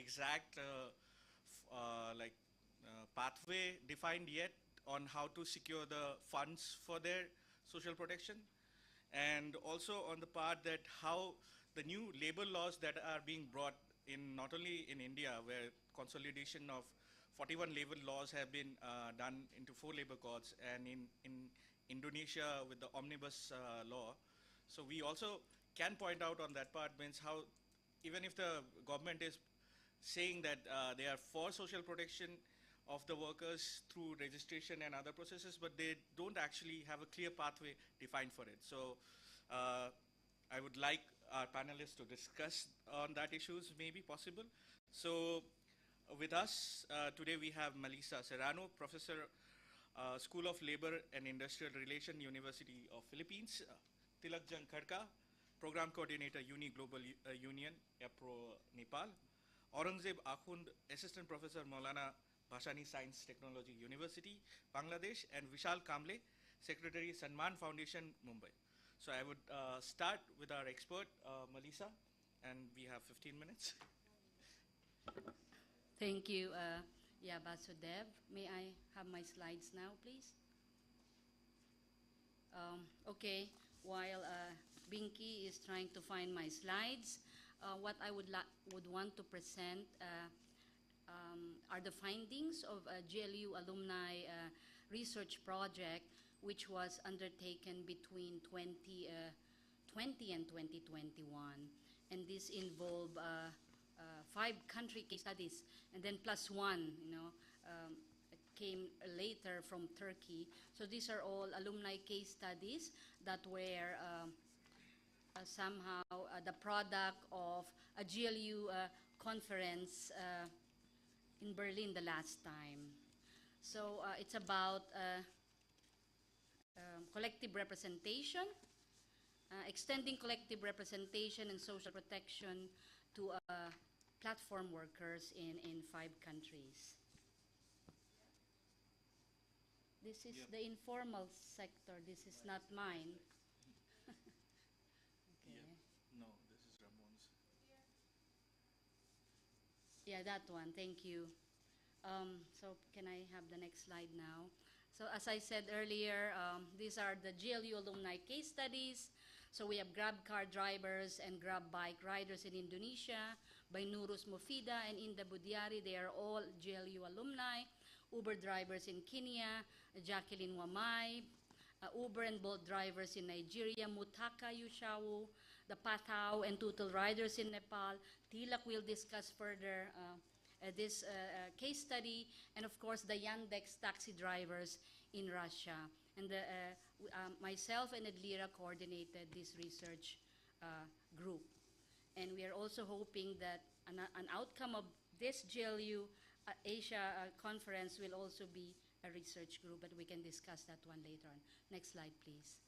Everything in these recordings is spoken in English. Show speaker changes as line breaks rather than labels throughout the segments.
exact pathway defined yet on how to secure the funds for their social protection, and also on the part that how the new labor laws that are being brought in, not only in India, where consolidation of 41 labor laws have been done into 4 labor codes, and in Indonesia with the omnibus law. So we also can point out on that part, means how even if the government is saying that they are for social protection of the workers through registration and other processes, but they don't actually have a clear pathway defined for it. So I would like our panelists to discuss on that issues, maybe possible. So with us today we have Melissa Serrano, Professor, School of Labor and Industrial Relation, University of Philippines. Tilak Jang Khadka, Program Coordinator, Uni Global Union, APRO, Nepal. Aurangzeb Akhund, Assistant Professor, Maulana Bhashani Science Technology University, Bangladesh, and Vishal Kamble, Secretary, Sanman Foundation, Mumbai. So I would start with our expert, Melissa, and we have 15 minutes.
Thank you, Basudev. May I have my slides now, please? Okay, while Binky is trying to find my slides, what I would want to present are the findings of a GLU alumni research project which was undertaken between 2020 and 2021. And this involved 5 country case studies, and then plus one, came later from Turkey. So these are all alumni case studies that were somehow the product of a GLU conference in Berlin the last time. So it's about collective representation, extending collective representation and social protection to platform workers in 5 countries. This is the informal sector. This is not mine. Okay.
No, this is Ramon's.
Yeah, that one. Thank you. So can I have the next slide now? So as I said earlier, these are the GLU alumni case studies. So we have Grab car drivers and Grab bike riders in Indonesia, by Nurus Mufida and Inda Budiari. They are all GLU alumni. Uber drivers in Kenya, Jacqueline Wamai. Uber and Bolt drivers in Nigeria, Mutaka Yushawu. The Patao and Tutul riders in Nepal. Tilak will discuss further this case study, and of course the Yandex taxi drivers in Russia. And myself and Edlira coordinated this research group. And we are also hoping that an outcome of this GLU Asia conference will also be a research group, but we can discuss that one later on. Next slide, please.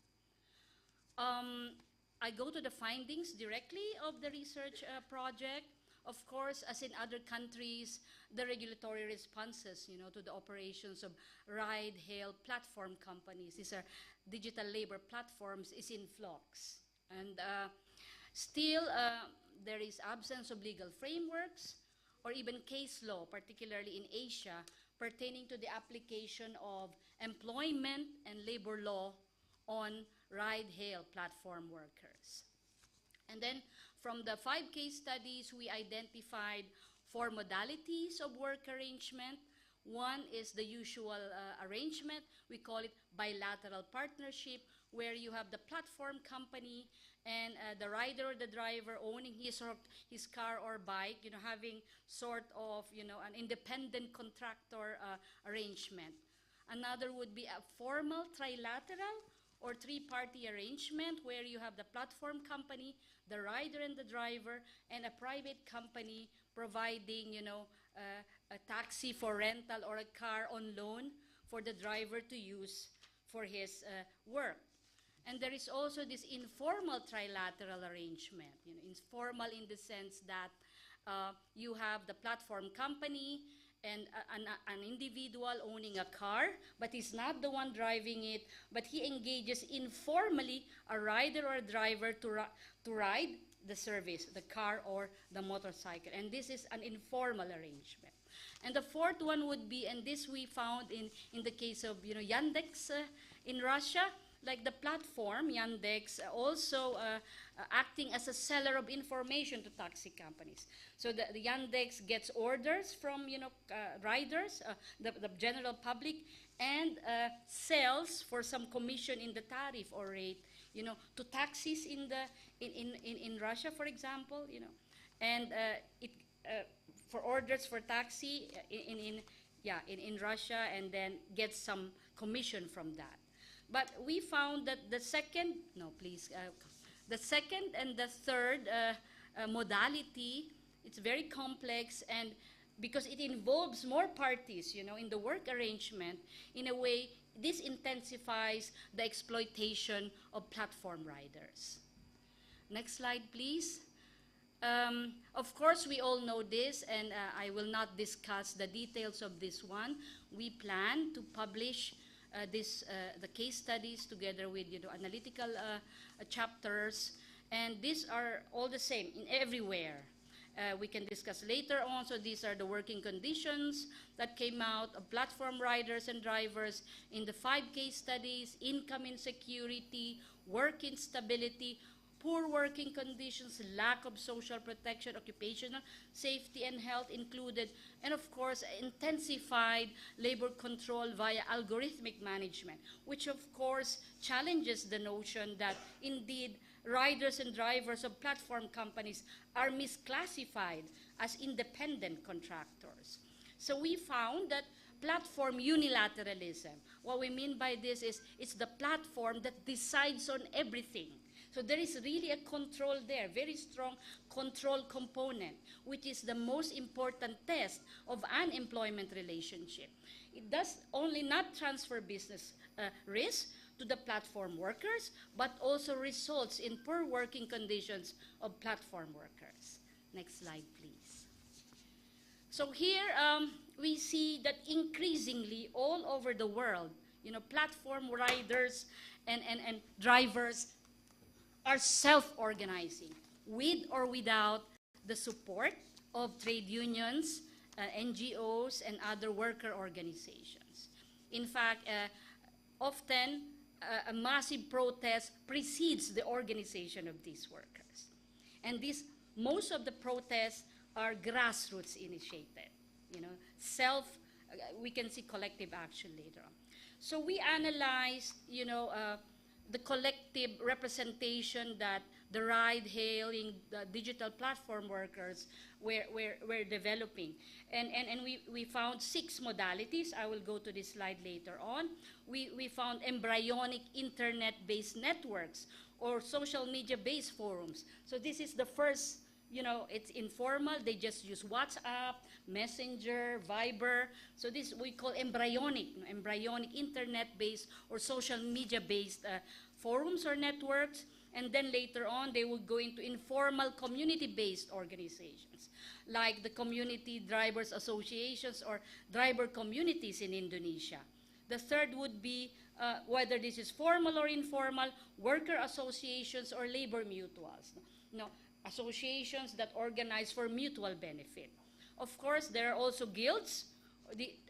I go to the findings directly of the research project. Of course, as in other countries, the regulatory responses, to the operations of ride-hail platform companies, these are digital labor platforms, is in flux. And still, there is absence of legal frameworks or even case law, particularly in Asia, pertaining to the application of employment and labor law on ride-hail platform workers. And then from the 5 case studies, we identified 4 modalities of work arrangement. One is the usual arrangement. We call it bilateral partnership, where you have the platform company and the rider or the driver owning his car or bike, having sort of, an independent contractor arrangement. Another would be a formal trilateral or 3-party arrangement, where you have the platform company, the rider and the driver, and a private company providing, a taxi for rental or a car on loan for the driver to use for his work. And there is also this informal trilateral arrangement, informal in the sense that you have the platform company and an individual owning a car, but he's not the one driving it, but he engages informally a rider or a driver to ride the service, the car or the motorcycle. And this is an informal arrangement. And the fourth one would be, and this we found in the case of Yandex in Russia, like the platform Yandex also acting as a seller of information to taxi companies. So the Yandex gets orders from riders, the general public, and sells for some commission in the tariff or rate, to taxis in Russia, for example, and for orders for taxi in Russia, and then gets some commission from that. But we found that the second and the third modality, it's very complex, and because it involves more parties, in the work arrangement, in a way, this intensifies the exploitation of platform riders. Next slide, please. Of course, we all know this, and I will not discuss the details of this one. We plan to publish the case studies together with analytical chapters, and these are all the same in everywhere. We can discuss later on. So these are the working conditions that came out of platform riders and drivers in the 5 case studies: income insecurity, work instability, poor working conditions, lack of social protection, occupational safety and health included, and of course, intensified labor control via algorithmic management, which of course challenges the notion that indeed riders and drivers of platform companies are misclassified as independent contractors. So we found that platform unilateralism, what we mean by this is it's the platform that decides on everything. So there is really a control there, very strong control component, which is the most important test of an employment relationship. It does only not transfer business risk to the platform workers, but also results in poor working conditions of platform workers. Next slide, please. So here we see that increasingly all over the world, platform riders and drivers are self-organizing with or without the support of trade unions, NGOs, and other worker organizations. In fact, often a massive protest precedes the organization of these workers. And most of the protests are grassroots initiated, we can see collective action later on. So we analyzed, the collective representation that the ride-hailing, the digital platform workers were developing. And we found 6 modalities. I will go to this slide later on. We found embryonic internet-based networks or social media-based forums. So this is the first, it's informal. They just use WhatsApp, Messenger, Viber. So this we call embryonic internet-based or social media-based forums or networks. And then later on, they will go into informal community-based organizations, like the community drivers associations or driver communities in Indonesia. The third would be, whether this is formal or informal, worker associations or labor mutuals. Associations that organize for mutual benefit. Of course, there are also guilds,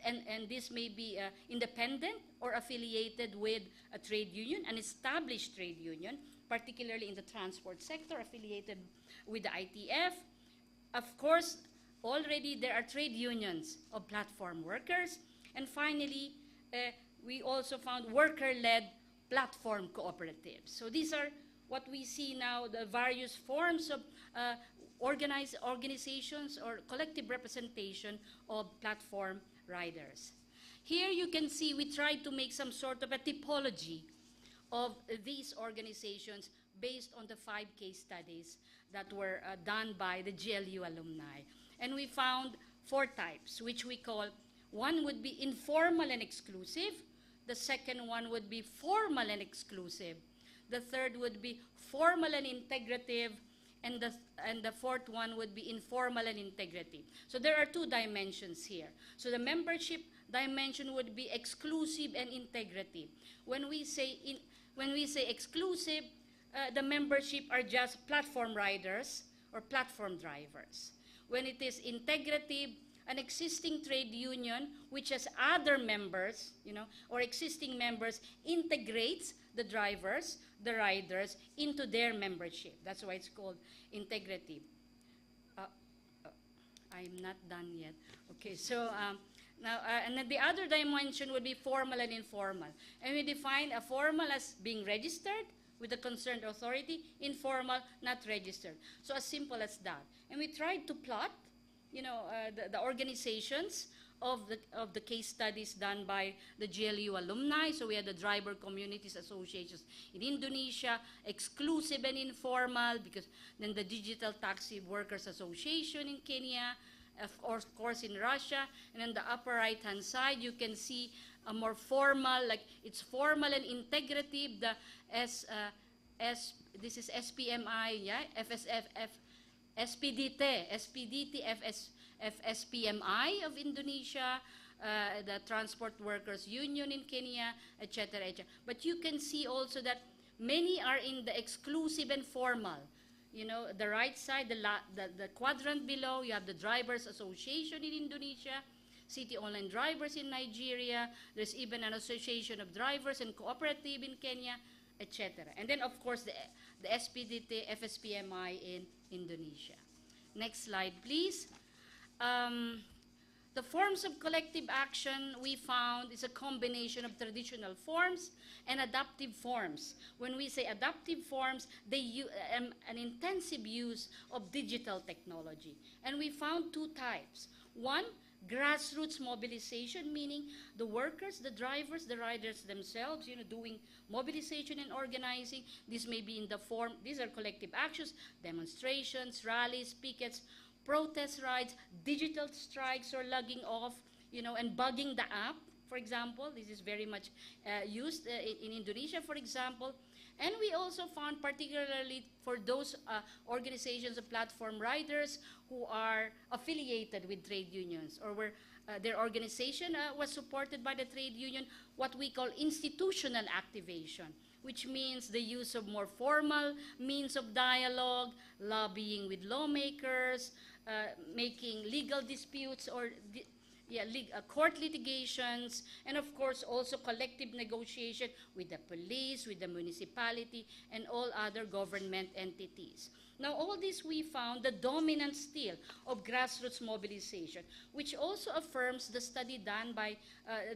and this may be independent or affiliated with a trade union, an established trade union, particularly in the transport sector, affiliated with the ITF. Of course, already there are trade unions of platform workers. And finally, we also found worker-led platform cooperatives. So these are what we see now, the various forms of organizations or collective representation of platform riders. Here you can see we tried to make some sort of a typology of these organizations based on the 5 case studies that were done by the GLU alumni. And we found 4 types, which we call, one would be informal and exclusive, the second one would be formal and exclusive, the third would be formal and integrative, and the fourth one would be informal and integrative. So there are 2 dimensions here. So the membership dimension would be exclusive and integrative. When we say exclusive, the membership are just platform riders or platform drivers. When it is integrative, an existing trade union which has other members, or existing members integrates the drivers, the riders into their membership. That's why it's called integrative. I'm not done yet. Okay, so now, and then the other dimension would be formal and informal. And we define a formal as being registered with the concerned authority, informal, not registered. So as simple as that. And we tried to plot, the organizations of the case studies done by the GLU alumni. So we had the Driver Communities Associations in Indonesia, exclusive and informal, because then the Digital Taxi Workers Association in Kenya, of course in Russia, and on the upper right-hand side, you can see a more formal, like it's formal and integrative, the this is SPMI, yeah, FSFF, SPDT, FSPMI of Indonesia, the Transport Workers Union in Kenya, etc., etc. But you can see also that many are in the exclusive and formal. The right side, the quadrant below, you have the Drivers Association in Indonesia, City Online Drivers in Nigeria, there's even an Association of Drivers and Cooperative in Kenya, etc. And then, of course, the SPDT, FSPMI in Indonesia. Next slide, please. The forms of collective action we found is a combination of traditional forms and adaptive forms. When we say adaptive forms, they use an intensive use of digital technology. And we found two types. One, grassroots mobilization, meaning the workers, the drivers, the riders themselves, doing mobilization and organizing. This may be in the form, these are collective actions, demonstrations, rallies, pickets, protest rides, digital strikes or logging off, and bugging the app, for example. This is very much used in Indonesia, for example. And we also found, particularly for those organizations of platform riders who are affiliated with trade unions, or where their organization was supported by the trade union, what we call institutional activation, which means the use of more formal means of dialogue, lobbying with lawmakers, making legal disputes or court litigations, and of course also collective negotiation with the police, with the municipality, and all other government entities. Now, all this we found the dominant still of grassroots mobilization, which also affirms the study done by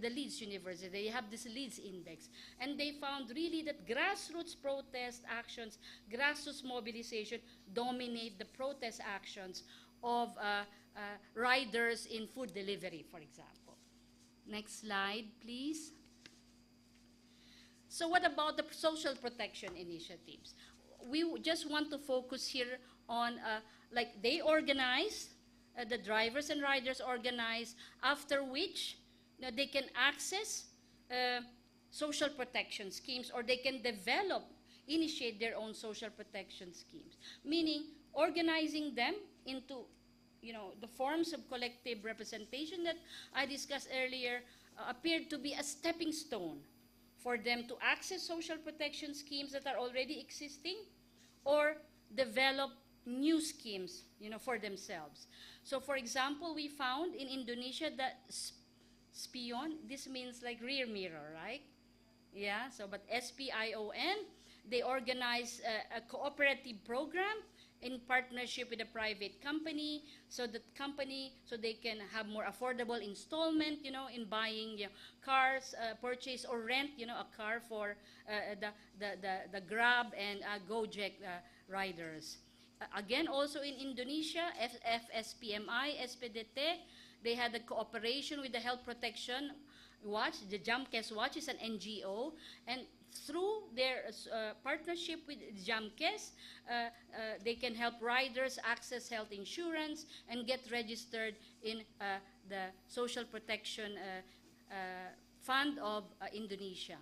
the Leeds University. They have this Leeds Index, and they found really that grassroots protest actions, grassroots mobilization dominate the protest actions of riders in food delivery, for example. Next slide, please. So what about the social protection initiatives? We just want to focus here on, like they organize, the drivers and riders organize, after which they can access social protection schemes, or they can develop, initiate their own social protection schemes, meaning organizing them into the forms of collective representation that I discussed earlier appeared to be a stepping stone for them to access social protection schemes that are already existing or develop new schemes, for themselves. So, for example, we found in Indonesia that spion, this means like rear mirror, right? Yeah, so but SPION, they organize a cooperative program in partnership with a private company, so they can have more affordable installment, in buying cars, purchase or rent, a car for the Grab and Gojek riders. Again, also in Indonesia, FSPMI, SPDT, they had a cooperation with the Health Protection Watch. The Jamkes Watch is an NGO, and through their partnership with Jamkes, they can help riders access health insurance and get registered in the Social Protection Fund of Indonesia.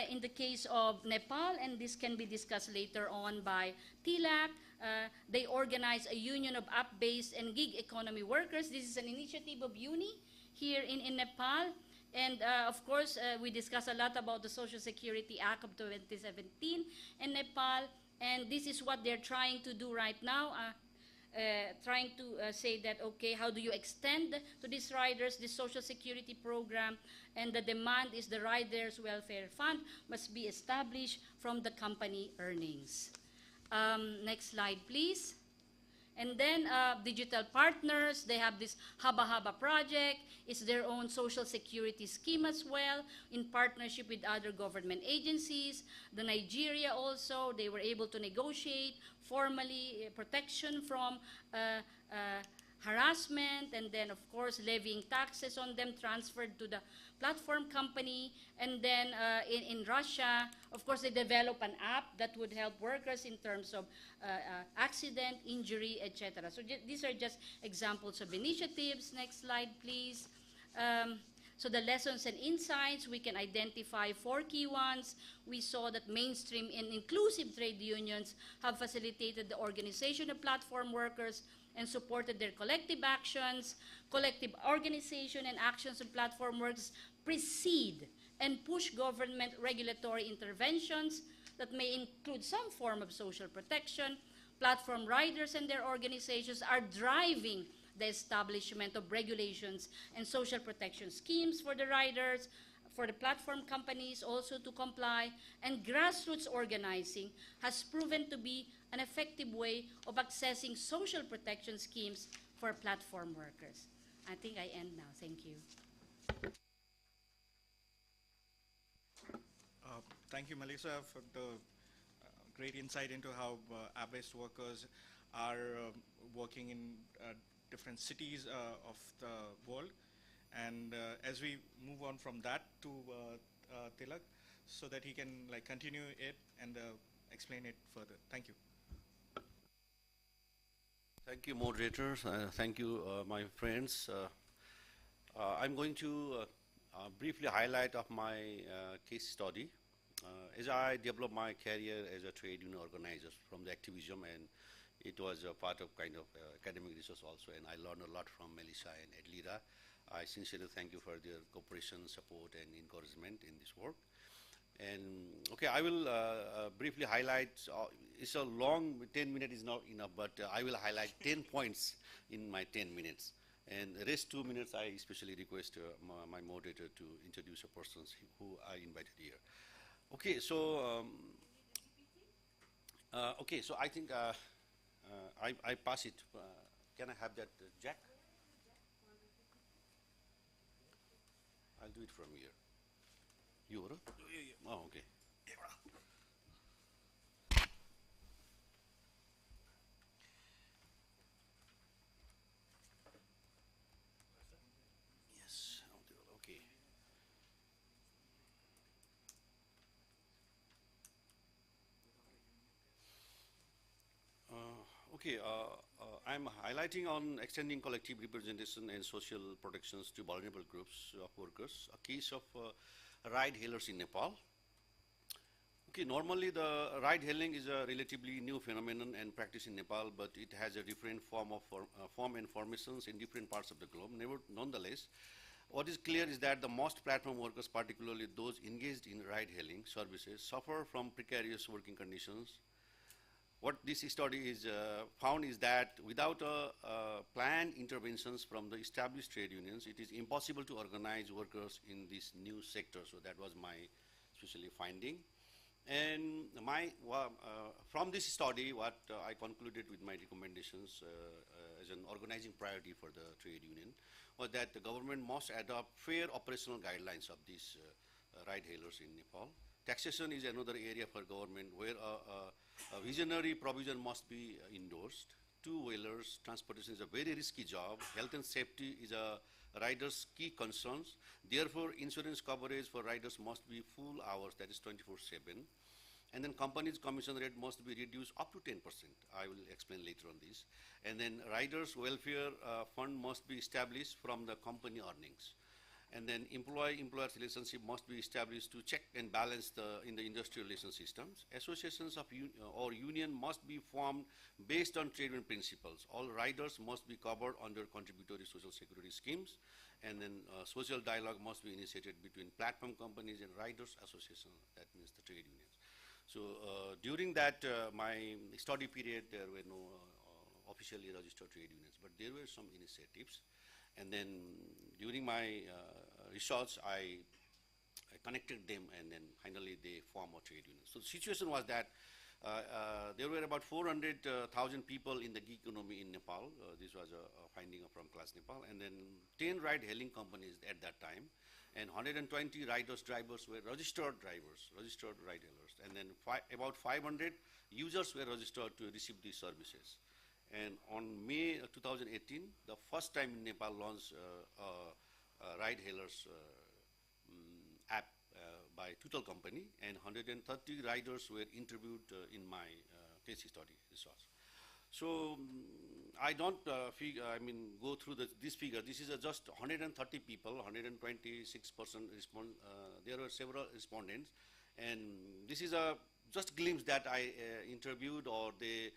In the case of Nepal, and this can be discussed later on by TILAC, they organize a union of app-based and gig economy workers. This is an initiative of UNI here in Nepal. And of course, we discussed a lot about the Social Security Act of 2017 in Nepal, and this is what they're trying to do right now, trying to say that, okay, how do you extend to these riders this Social Security program? And the demand is the Riders Welfare Fund must be established from the company earnings. Next slide, please. And then digital partners, they have this Haba Haba project. It's their own social security scheme as well, in partnership with other government agencies. The Nigeria also, they were able to negotiate formally protection from harassment, and then of course levying taxes on them transferred to the platform company. And then in Russia, of course, they develop an app that would help workers in terms of accident, injury, etc. So these are just examples of initiatives. Next slide, please. So the lessons and insights, we can identify 4 key ones. We saw that mainstream and inclusive trade unions have facilitated the organization of platform workers and supported their collective actions. Collective organization and actions of platform workers precede and push government regulatory interventions that may include some form of social protection. Platform riders and their organizations are driving the establishment of regulations and social protection schemes for the riders, for the platform companies also to comply, and grassroots organizing has proven to be an effective way of accessing social protection schemes for platform workers. I think I end now. Thank you.
Thank you, Melissa, for the great insight into how app-based workers are working in different cities of the world. And as we move on from that to Tilak, so that he can continue it and explain it further. Thank you.
Thank you, moderators. Thank you, my friends. I'm going to briefly highlight of my case study. As I developed my career as a trade union organizer from the activism, and it was a part of kind of academic research also, and I learned a lot from Melissa and Edlira. I sincerely thank you for their cooperation, support, and encouragement in this work. And okay, I will briefly highlight, it's a long, 10 minutes is not enough, but I will highlight 10 points in my 10 minutes. And the rest 2 minutes, I especially request my moderator to introduce the persons who I invited here. Okay, so I think I pass it. Can I have that jack? I'll do it from here. You, right? Oh, okay. Yes, okay. I'm highlighting on extending collective representation and social protections to vulnerable groups of workers, a case of ride-hailers in Nepal. Okay, normally the ride-hailing is a relatively new phenomenon and practice in Nepal, but it has a different form and formations in different parts of the globe. Nonetheless, what is clear is that the most platform workers, particularly those engaged in ride-hailing services, suffer from precarious working conditions. What this study is found is that without planned interventions from the established trade unions, it is impossible to organize workers in this new sector. So that was my especially finding. And from this study, what I concluded with my recommendations as an organizing priority for the trade union was that the government must adopt fair operational guidelines of these ride-hailers in Nepal. Taxation is another area for government where a visionary provision must be endorsed. Two-wheelers transportation is a very risky job. Health and safety is a rider's key concerns. Therefore, insurance coverage for riders must be full hours, that is 24/7. And then companies' commission rate must be reduced up to 10%. I will explain later on this. And then riders' welfare fund must be established from the company earnings. And then employee-employer relationship must be established to check and balance in the industrial relation systems. Associations of or union must be formed based on trade union principles. All riders must be covered under contributory social security schemes. And then social dialogue must be initiated between platform companies and riders association, that means the trade unions. So during that, my study period, there were no officially registered trade unions, but there were some initiatives. And then during my research, I connected them, and then finally they form a trade union. So the situation was that there were about 400,000 people in the gig economy in Nepal. This was a finding from Class Nepal. And then 10 ride-hailing companies at that time, and 120 riders, drivers were registered drivers, registered ride-hailers. And then about 500 users were registered to receive these services. And on May 2018, the first time in Nepal launched ride-hailers app by Tutal company, and 130 riders were interviewed in my case study research. So I don't go through this figure. This is just 130 people, 126% respond. There were several respondents, and this is a just glimpse that I interviewed, or they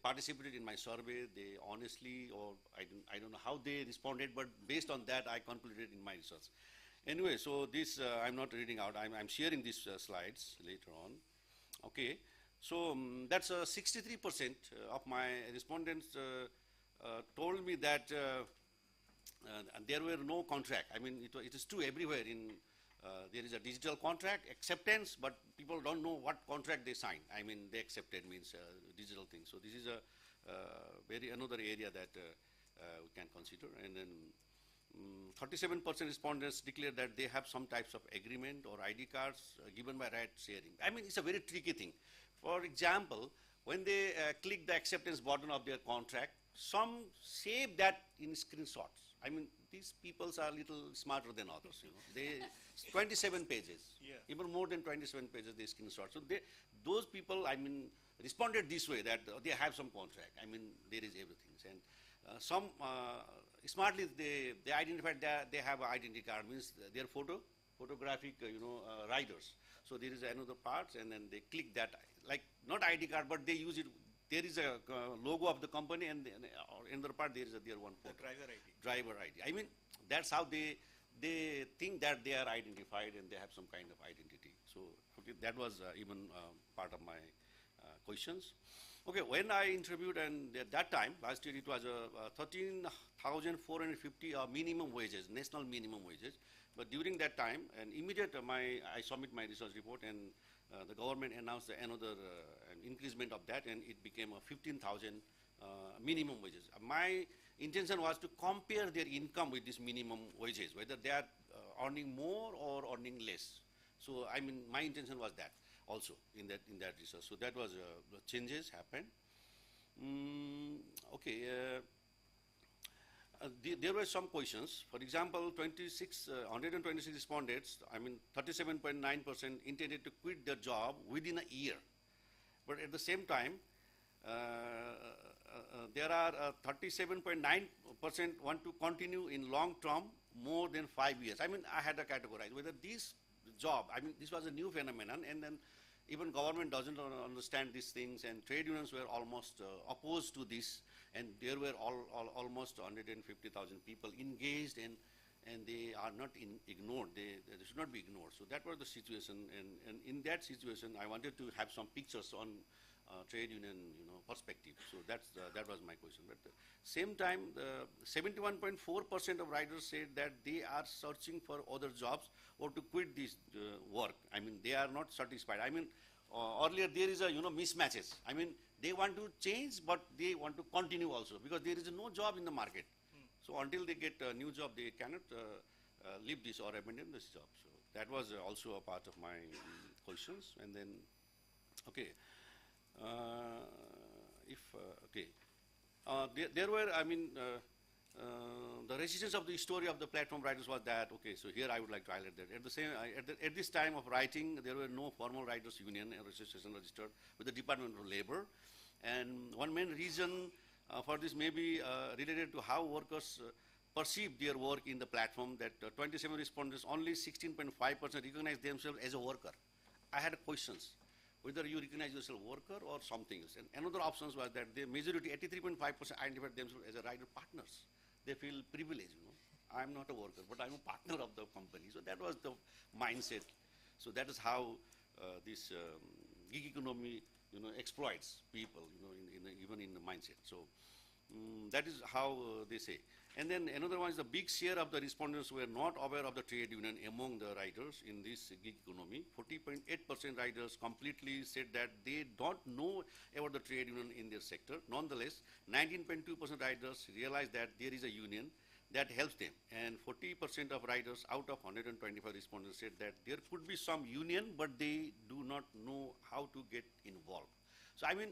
participated in my survey. They honestly, or I don't know how they responded, but based on that, I concluded in my research. Anyway, so this I'm not reading out. I'm sharing these slides later on. Okay, so that's 63% of my respondents told me that there were no contract. I mean, it is true everywhere. There is a digital contract acceptance, but people don't know what contract they sign. I mean, they accepted means digital thing. So this is another area that we can consider. And then 37% respondents declared that they have some types of agreement or ID cards given by ride sharing. I mean, it's a very tricky thing. For example, when they click the acceptance button of their contract, some save that in screenshots. I mean, these people are a little smarter than others. They 27 pages, even more than 27 pages they screenshot. So those people, I mean, responded this way, that they have some contract. I mean, there is everything. And some smartly they identified that they have an identity card, means their photographic riders. So there is another part, and then they click that, like not ID card, but they use it. There is a logo of the company, and in the part there is their one photo.
Driver ID.
Driver ID. I mean, that's how they think that they are identified and they have some kind of identity. So okay, that was even part of my questions. Okay, when I interviewed, and at that time, last year, it was 13,450 minimum wages, national minimum wages. But during that time, and immediate I submit my research report, and the government announced another increasement of that, and it became 15,000 minimum wages. My intention was to compare their income with this minimum wages, whether they are earning more or earning less. So I mean, my intention was that also in that research. So that was the changes happened. Okay. There were some questions. For example, 126 respondents, I mean 37.9% intended to quit their job within a year. But at the same time, there are 37.9% want to continue in long term more than 5 years. I mean, I had to categorize whether this job, I mean, this was a new phenomenon, and then even government doesn't understand these things, and trade unions were almost opposed to this, and there were almost 150,000 people engaged, and they are not ignored. They should not be ignored. So that was the situation, and in that situation, I wanted to have some pictures on trade union, perspective. So that was my question. But at the same time, 71.4% of riders said that they are searching for other jobs or to quit this work. I mean, they are not satisfied. I mean, earlier there is a mismatches. I mean, they want to change, but they want to continue also, because there is no job in the market. So until they get a new job, they cannot leave this or abandon this job. So that was also a part of my questions. And then, okay. There were, I mean, the resistance of the story of the platform riders was that, okay, so here I would like to highlight that. At this time of writing, there were no formal riders union or association registered with the Department of Labor. And one main reason for this may be related to how workers perceive their work in the platform, that 27 respondents, only 16.5% recognize themselves as a worker. I had questions, whether you recognize yourself worker or something else. And another option was that the majority, 83.5% identified themselves as a rider partners. They feel privileged, you know. I'm not a worker, but I'm a partner of the company. So that was the mindset. So that is how this gig economy, you know, exploits people, you know, even in the mindset. So that is how they say. And then another one is the big share of the respondents were not aware of the trade union among the riders in this gig economy. 40.8% riders completely said that they don't know about the trade union in their sector. Nonetheless, 19.2% riders realized that there is a union that helps them. And 40% of riders out of 125 respondents said that there could be some union, but they do not know how to get involved. So I mean,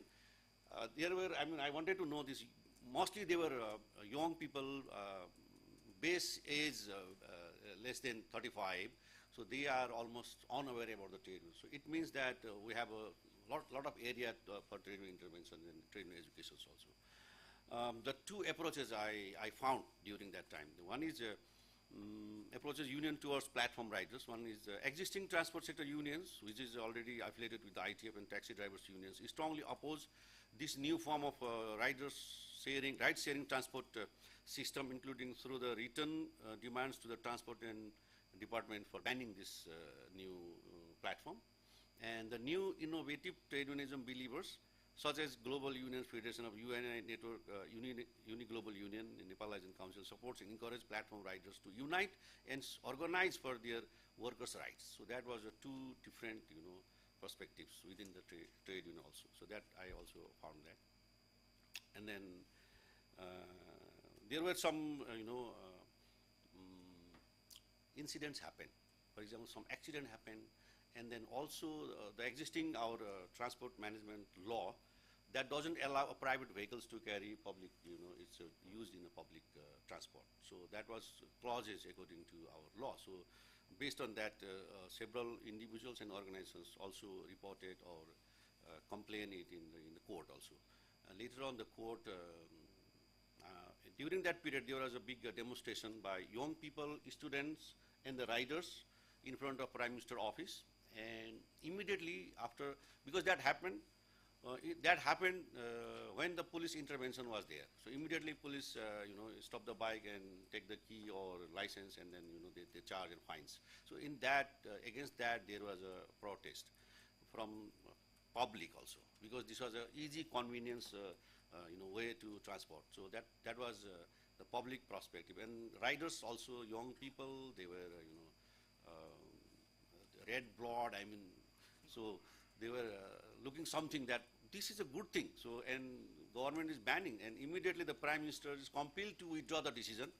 I wanted to know this. Mostly they were young people, base age less than 35, so they are almost unaware about the trade union. So it means that we have a lot of area for trade union intervention and trade union education also. The two approaches I found during that time. One is approaches union towards platform riders. One is existing transport sector unions, which is already affiliated with the ITF and taxi drivers unions, strongly oppose this new form of ride-sharing transport system, including through the written demands to the transport and department for banning this new platform. And the new innovative trade unionism believers, such as Global Union Federation of UNI Network, Uni Global Union, Nepal Liaison Council, supports and encourages platform riders to unite and organize for their workers' rights. So that was two different, you know, perspectives within the trade union also. So that I also found that. And then there were some, incidents happen. For example, some accident happened, and then also the existing our transport management law that doesn't allow private vehicles to carry public, it's used in a public transport. So that was clauses according to our law. So based on that, several individuals and organizations also reported or complained it in the court also. Later on, the court, during that period, there was a big demonstration by young people, students, and the riders in front of Prime Minister office. And immediately after, because that happened when the police intervention was there. So immediately police, stop the bike and take the key or license, and then they charge and fines. So in that, against that, there was a protest from public also, because this was an easy convenience, way to transport. So that was the public perspective, and riders also, young people, they were, red blood. I mean, so they were looking something that this is a good thing. So, and government is banning, and immediately the Prime Minister is compelled to withdraw the decision,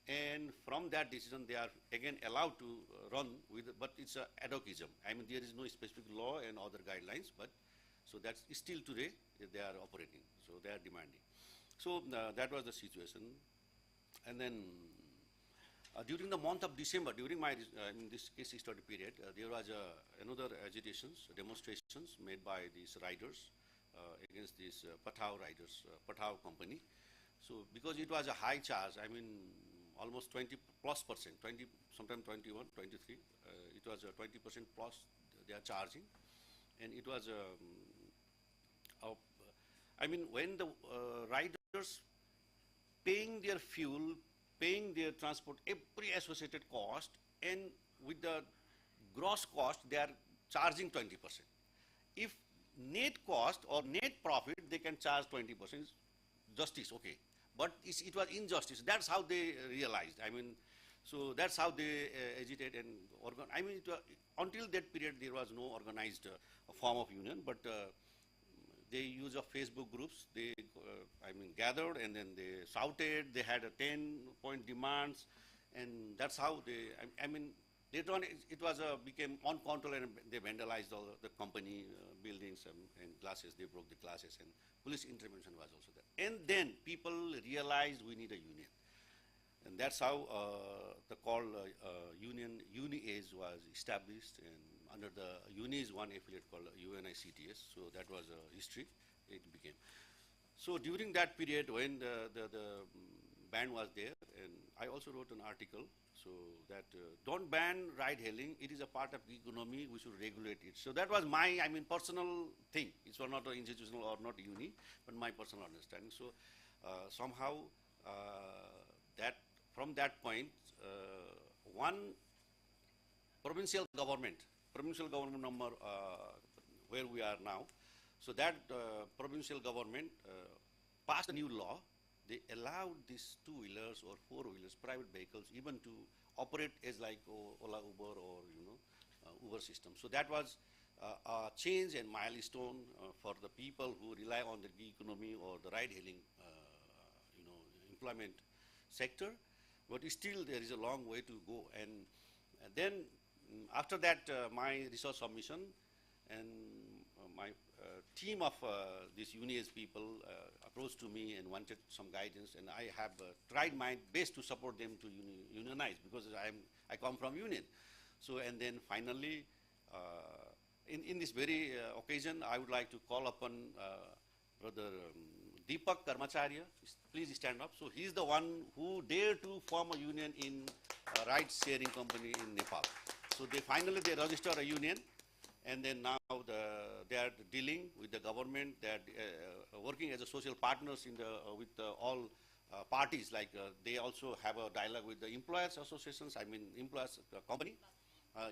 and from that decision they are again allowed to run with, but it's a ad hocism. I mean, there is no specific law and other guidelines, but so that's still today they are operating. So they are demanding. So that was the situation, and then. During the month of December, during my in this case study period, there was another agitations, demonstrations made by these riders against this Pathao riders, Pathao company. So because it was a high charge, I mean almost 20+%, 20, sometimes 21, 23, it was 20% plus they are charging, and it was I mean when the riders paying their fuel, paying their transport, every associated cost, and with the gross cost, they are charging 20%. If net cost or net profit, they can charge 20%, justice, okay. But it was injustice. That's how they realized. I mean, so that's how they agitate and organize. I mean, until that period, there was no organized form of union, but they use of Facebook groups. They, gathered, and then they shouted. They had a 10-point demands, and that's how they. Later on, it was became uncontrolled, and they vandalized all the company buildings and glasses. They broke the glasses, and police intervention was also there. And then people realized we need a union, and that's how the called UNI-AGE was established, and under the UNI is one affiliate called UNICTS, so that was history, it became. So during that period when the ban was there, and I also wrote an article so that don't ban ride hailing. It is a part of the economy. We should regulate it. So that was my, personal thing. It's not an institutional or not uni, but my personal understanding. So somehow that from that point, one provincial government number where we are now. So that provincial government passed a new law. They allowed these two-wheelers or four-wheelers, private vehicles, even to operate as like Ola, Uber, or Uber system. So that was a change and milestone for the people who rely on the gig economy or the ride-hailing, employment sector. But still, there is a long way to go. And then after that, my research submission and my team of these unions people approached to me and wanted some guidance, and I have tried my best to support them to unionize, because I come from union. So, and then finally, in this very occasion, I would like to call upon Brother Deepak Karmacharya. Please stand up. So he's the one who dared to form a union in a ride-sharing company in Nepal. So finally they register a union, and then now they are dealing with the government. They are working as a social partners with all parties. Like they also have a dialogue with the employers associations. Employers company,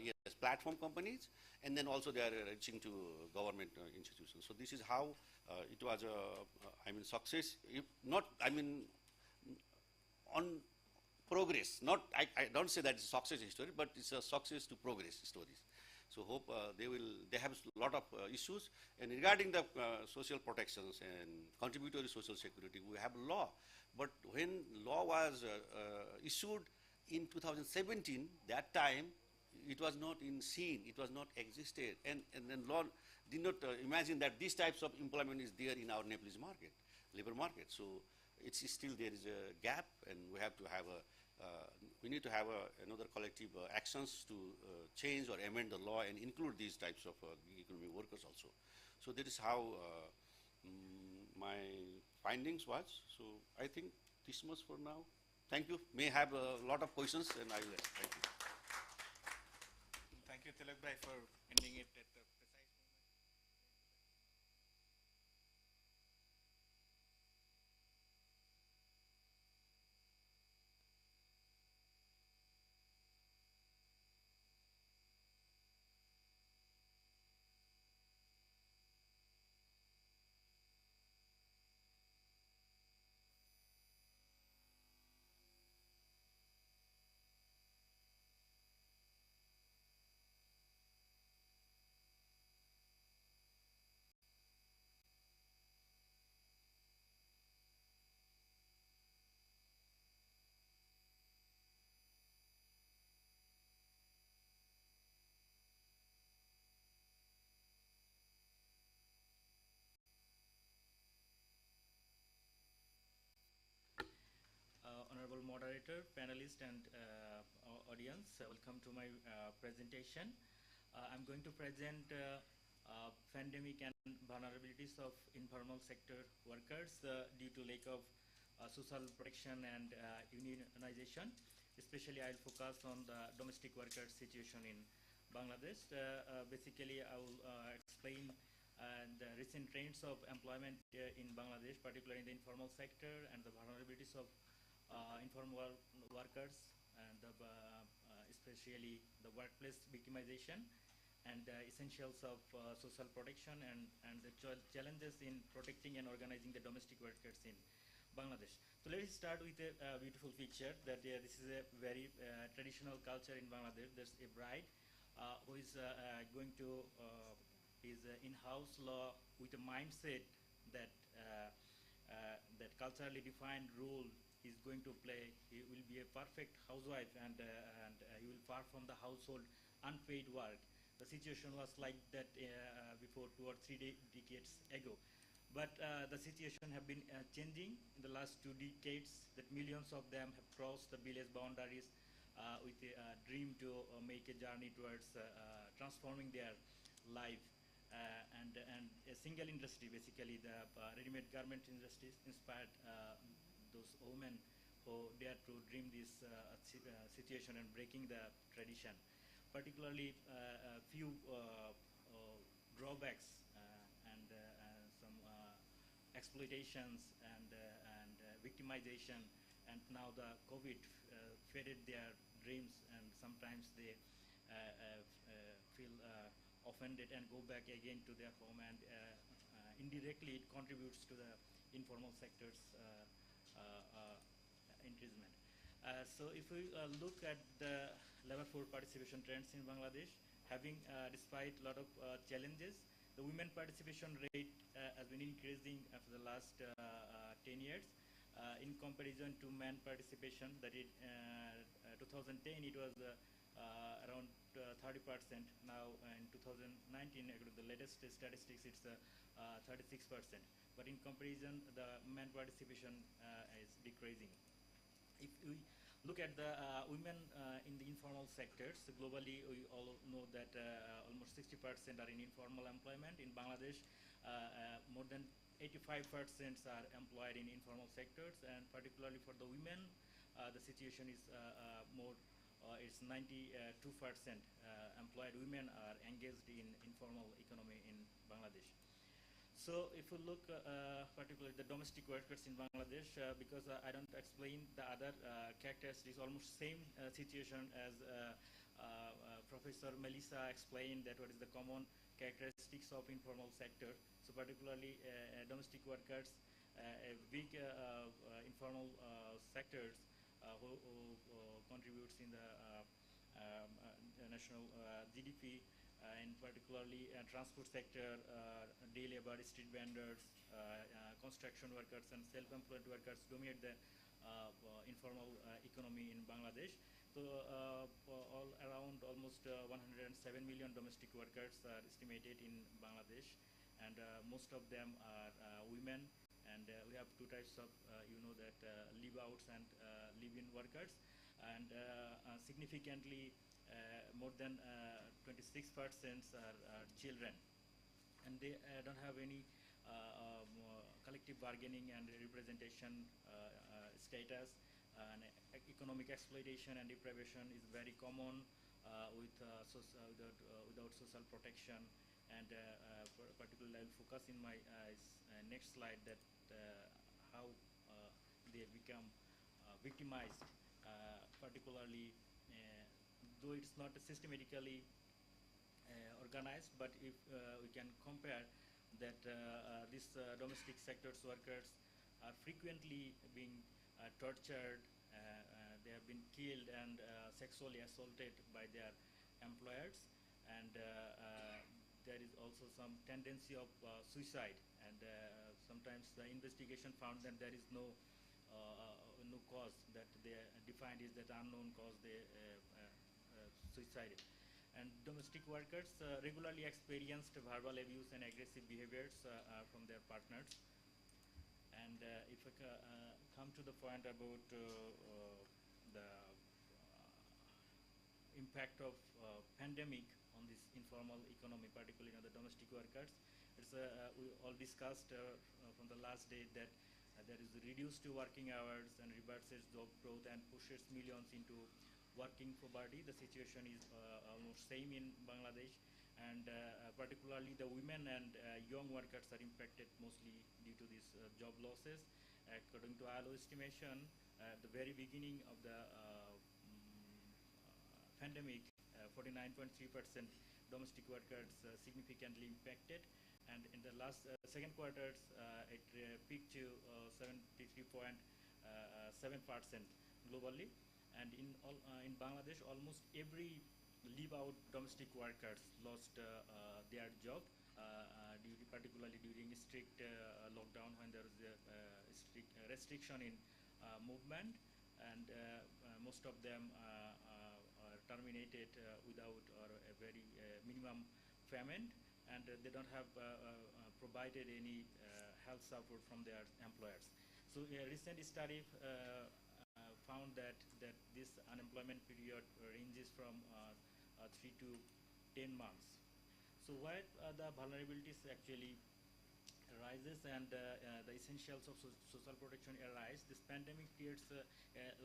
yes, platform companies, and then also they are reaching to government institutions. So this is how it was a success. On progress. I don't say that it's a success story, but it's a success to progress stories. So hope they have a lot of issues. And regarding the social protections and contributory social security, we have law. But when law was issued in 2017, that time it was not in scene, it was not existed. And then law did not imagine that these types of employment is there in our Nepalese market, labor market. So it's still there is a gap, and we have to have we need to have another collective actions to change or amend the law and include these types of economic workers also. So that is how my findings was. So I think this much for now. Thank you. May have a lot of questions, and I will. Thank you.
Thank you, Tilak Bhai, for ending it at the precise moment.
Honorable moderator, panelists, and audience, welcome to my presentation. I'm going to present pandemic and vulnerabilities of informal sector workers due to lack of social protection and unionization. Especially, I'll focus on the domestic workers situation in Bangladesh. Basically, I will explain the recent trends of employment in Bangladesh, particularly in the informal sector, and the vulnerabilities of informal workers, and especially the workplace victimization, and the essentials of social protection, and the challenges in protecting and organizing the domestic workers in Bangladesh. So let us start with a beautiful picture that this is a very traditional culture in Bangladesh. There's a bride who is going to his in-house law with a mindset that that culturally defined role is going to play. He will be a perfect housewife, and he will perform the household unpaid work. The situation was like that before 2 or 3 decades ago. But the situation have been changing in the last 2 decades, that millions of them have crossed the village boundaries with a dream to make a journey towards transforming their life. And a single industry, basically the ready-made garment industries, inspired those women who dare to dream this situation and breaking the tradition. Particularly, few drawbacks and some exploitations and victimization, and now the COVID faded their dreams, and sometimes they feel offended and go back again to their home, and indirectly it contributes to the informal sector's increasement. So if we look at the labor force participation trends in Bangladesh, having despite a lot of challenges, the women participation rate has been increasing for the last 10 years. In comparison to man participation, that in 2010 it was around 30%. Now in 2019, according to the latest statistics, it's 36%. But in comparison, the man participation is decreasing. If we look at the women in the informal sectors, globally we all know that almost 60% are in informal employment. In Bangladesh, more than 85% are employed in informal sectors, and particularly for the women, the situation is more. It's 92% employed women are engaged in informal economy in Bangladesh. So if you look particularly the domestic workers in Bangladesh, because I don't explain the other characteristics, almost same situation as Professor Melissa explained, that what is the common characteristics of informal sector. So particularly domestic workers, a big informal sectors who contributes in the national GDP, and particularly transport sector, day labor, street vendors, construction workers, and self-employed workers dominate the informal economy in Bangladesh. So all around almost 107 million domestic workers are estimated in Bangladesh, and most of them are women. And we have two types of, you know, that live-outs and live-in workers, and significantly more than 26% are children, and they don't have any collective bargaining and representation status, and economic exploitation and deprivation is very common without social protection. And particularly I'll focus in my next slide that how they become victimized, particularly though it's not systematically organized, but if we can compare that these domestic sectors workers are frequently being tortured, they have been killed and sexually assaulted by their employers, and there is also some tendency of suicide, and sometimes the investigation found that there is no cause, that they defined is that unknown cause they suicided. And domestic workers regularly experienced verbal abuse and aggressive behaviors from their partners. And if I come to the point about the impact of pandemic on this informal economy, particularly on the domestic workers, it's we all discussed from the last day that there is reduced working hours and reverses job growth and pushes millions into working poverty. The situation is almost same in Bangladesh, and particularly the women and young workers are impacted mostly due to these job losses. According to ALU estimation, at the very beginning of the pandemic, 49.3% domestic workers significantly impacted, and in the last second quarters, it peaked to 73.7% globally. And in Bangladesh, almost every live-out domestic workers lost their job, particularly during strict lockdown, when there was a strict restriction in movement, and most of them are terminated without or a very minimum payment, and they don't have provided any health support from their employers. So a recent study found that this unemployment period ranges from 3 to 10 months. So what the vulnerabilities actually rises and the essentials of social protection arise, this pandemic creates a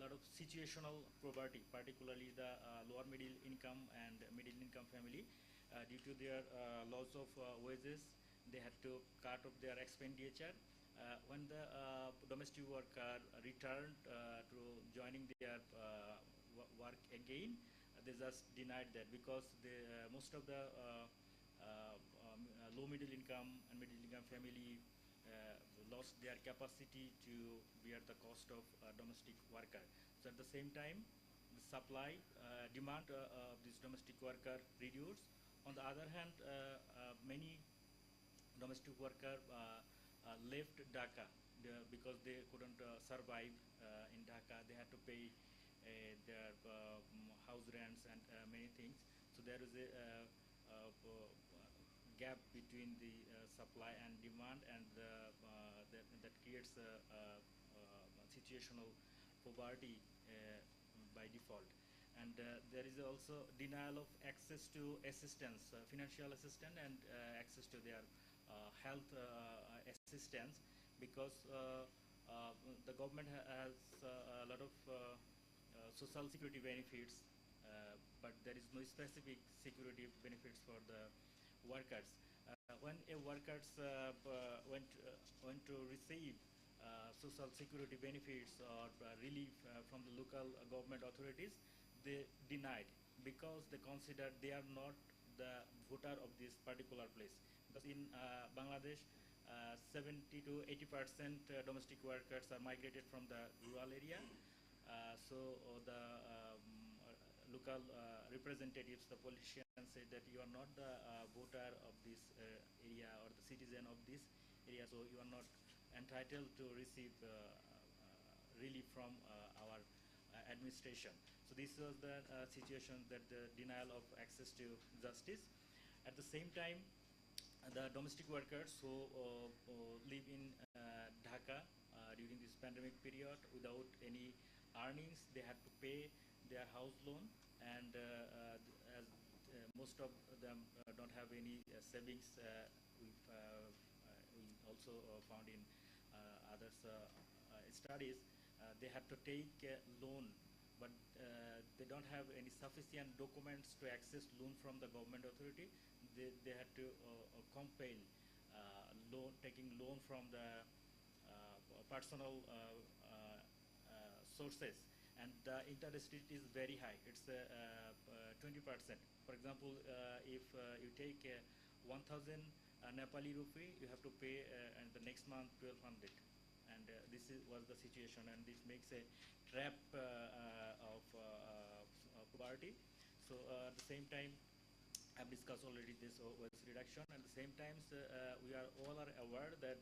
lot of situational poverty, particularly the lower middle income and middle income family. Due to their loss of wages, they had to cut off their expenditure. When the domestic worker returned to joining their work again, they just denied that because most of the low middle income and middle income family lost their capacity to bear the cost of domestic worker. So at the same time, the supply demand of this domestic worker reduced. On the other hand, many domestic worker left Dhaka because they couldn't survive in Dhaka. They had to pay their house rents and many things. So there is a gap between the supply and demand, and that creates a situational poverty by default. And there is also denial of access to assistance, financial assistance, and access to their health assistance, because the government has a lot of social security benefits, but there is no specific security benefits for the workers. When a workers went to receive social security benefits or relief from the local government authorities, they denied because they consider they are not the voter of this particular place. Because in Bangladesh, 70 to 80% domestic workers are migrated from the rural area. So the local representatives, the politicians, say that you are not the voter of this area or the citizen of this area, so you are not entitled to receive relief from our administration. So this was the situation, that the denial of access to justice. At the same time, the domestic workers who live in Dhaka during this pandemic period without any earnings, they had to pay their house loan, and as most of them don't have any savings, we also found in others studies, they had to take a loan, but they don't have any sufficient documents to access loan from the government authority. They had to compel taking loan from the personal sources, and the interest rate is very high. It's 20%. For example, if you take 1,000 Nepali rupee, you have to pay and the next month 1,200. And this was the situation, and this makes a trap of poverty. So at the same time, I've discussed already this waste reduction. At the same time, we are all aware that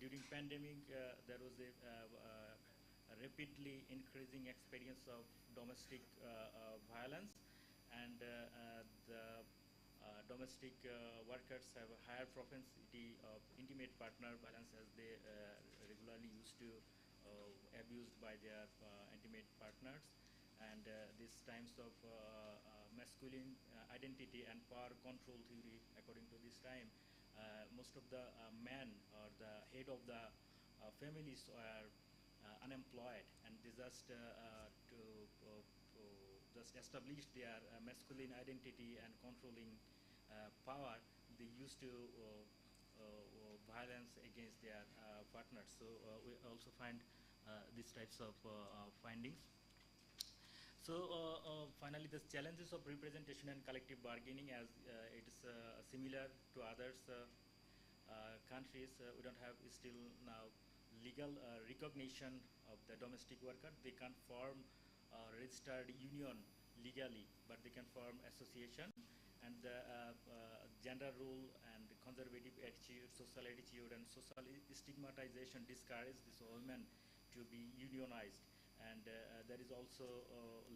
during pandemic there was a rapidly increasing experience of domestic violence, and the domestic workers have a higher propensity of intimate partner violence, as they regularly used to abused by their intimate partners. And these times of masculine identity and power control theory, according to this time, most of the men or the head of the families are unemployed, and they just to just establish their masculine identity and controlling power, they used to violence against their partners. So we also find these types of findings. So finally, the challenges of representation and collective bargaining, as it is similar to others countries, we don't have still now legal recognition of the domestic worker. They can't form registered union legally, but they can form association. And the gender role and conservative attitude, social attitude, and social stigmatization discourage these women to be unionized. And there is also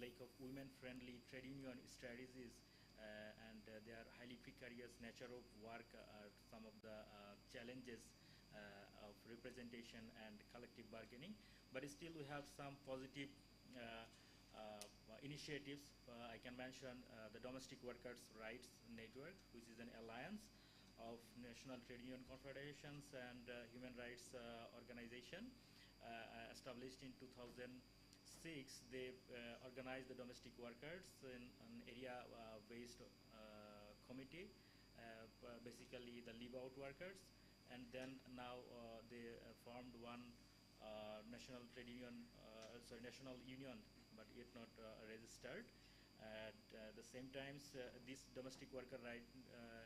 lack of women-friendly trade union strategies, and their highly precarious nature of work are some of the challenges of representation and collective bargaining. But still, we have some positive initiatives. I can mention the Domestic Workers' Rights Network, which is an alliance of National Trade Union Confederations and Human Rights Organization. Established in 2006, they organized the domestic workers in an area-based committee, basically the leave-out workers, and then now they formed one national trade union, national union, but yet not registered. At the same time, these domestic worker right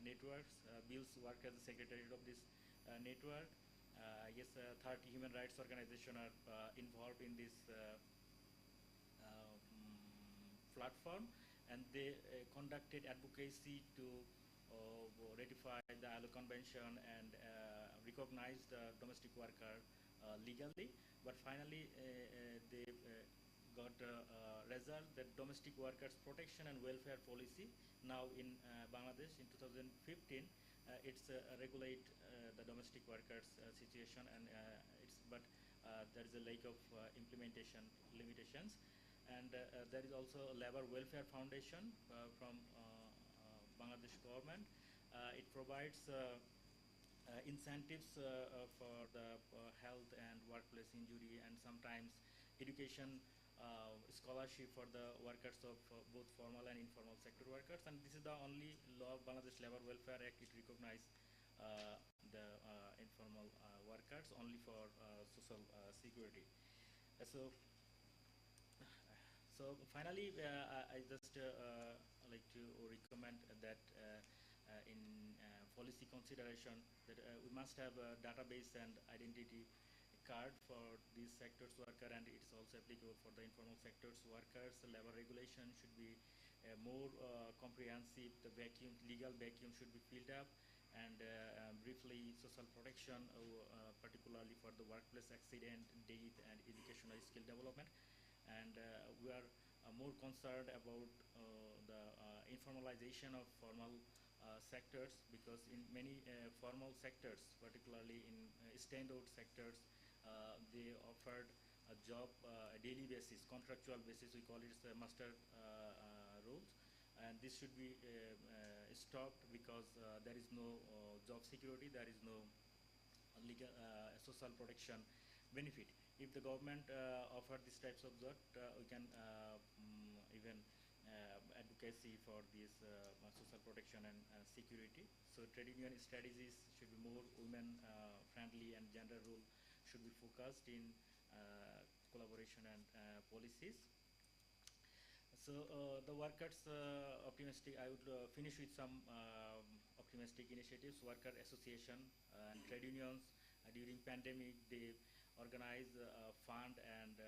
networks, Bills work as the secretariat of this network. I guess 30 human rights organizations are involved in this platform, and they conducted advocacy to ratify the ILO Convention and recognize the domestic worker legally. But finally, they got a result that domestic workers protection and welfare policy now in Bangladesh in 2015 it's regulate the domestic workers situation, and but there is a lack of implementation limitations. And there is also a labor welfare foundation from Bangladesh government. It provides incentives for the health and workplace injury, and sometimes education scholarship for the workers of both formal and informal sector workers. And this is the only law of Bangladesh Labor Welfare Act. It recognizes the informal workers only for social security. So finally, I just like to recommend that in policy consideration that we must have a database and identity card for these sectors worker, and it's also applicable for the informal sectors workers. The labor regulation should be more comprehensive. The vacuum, legal vacuum should be filled up, and briefly social protection, particularly for the workplace accident, death, and educational skill development. And we are more concerned about the informalization of formal sectors, because in many formal sectors, particularly in standout sectors, they offered a job a daily basis, contractual basis. We call it master rules, and this should be stopped, because there is no job security, there is no legal social protection benefit. If the government offer these types of job, we can even advocacy for this social protection and security. So trade union strategies should be more women friendly, and gender role should be focused in collaboration and policies. So the workers optimistic, I would finish with some optimistic initiatives. Worker association and trade unions during pandemic, they organized a fund and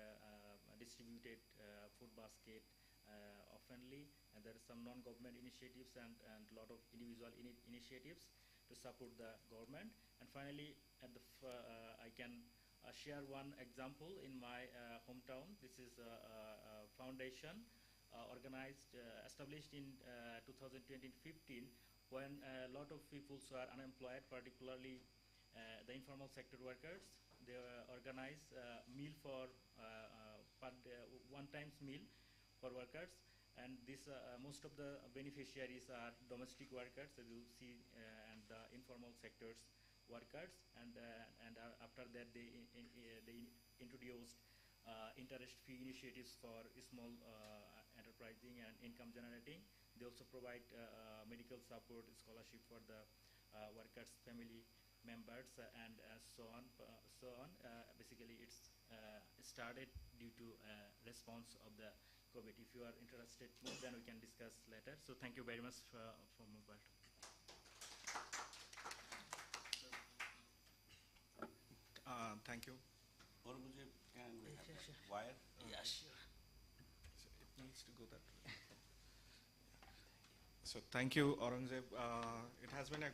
distributed food basket oftenly, and there are some non-government initiatives and a lot of individual initiatives to support the government. And finally, at the I can share one example in my hometown. This is a foundation established in 2015, when a lot of people are unemployed, particularly the informal sector workers. They organize meal for one-time meal for workers, and this most of the beneficiaries are domestic workers, as you see, and the informal sectors workers. And after that, they introduced interest-free initiatives for small enterprising and income generating. They also provide medical support, scholarship for the workers' family members, and so on. Basically, it's started due to response of the COVID. If you are interested more, then we can discuss later. So thank you very much for my part.
Thank you.
Aurangzeb, can we have that wire?
Yeah, sure.
So it needs to go that way. So thank you, Aurangzeb. It has been a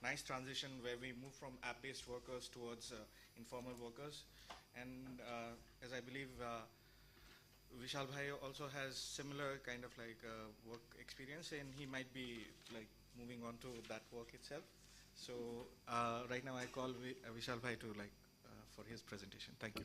nice transition where we move from app-based workers towards informal workers. And as I believe Vishal Bhai also has similar kind of like work experience, and he might be like moving on to that work itself. So right now I call Vishal Bhai to like for his presentation. Thank you.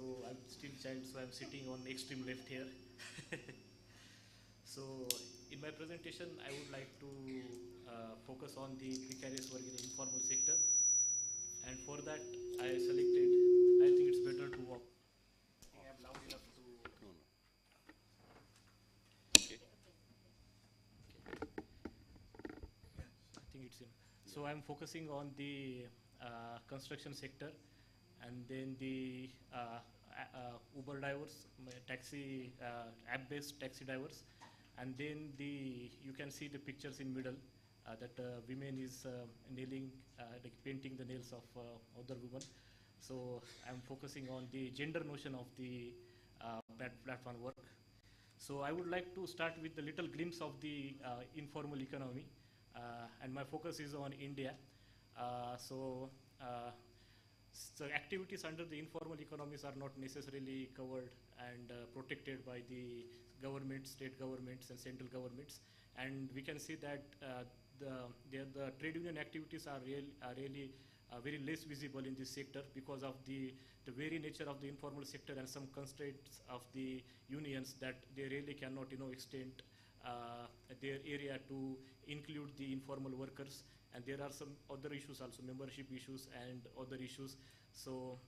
So I'm still child, so I'm sitting on extreme left here. So in my presentation, I would like to focus on the precarious work in the informal sector. And for that, I selected, I think it's better to walk. I think I'm loud enough to.
No, no. Okay.
I think it's in. So I'm focusing on the construction sector, and then the Uber drivers, taxi app-based taxi drivers, and then you can see the pictures in middle that women is nailing, like painting the nails of other women. So I'm focusing on the gender notion of the platform work. So I would like to start with a little glimpse of the informal economy, and my focus is on India. So activities under the informal economies are not necessarily covered and protected by the government, state governments, and central governments. And we can see that the trade union activities are really very less visible in this sector because of the very nature of the informal sector and some constraints of the unions that they really cannot extend their area to include the informal workers. And there are some other issues also, membership issues and other issues. So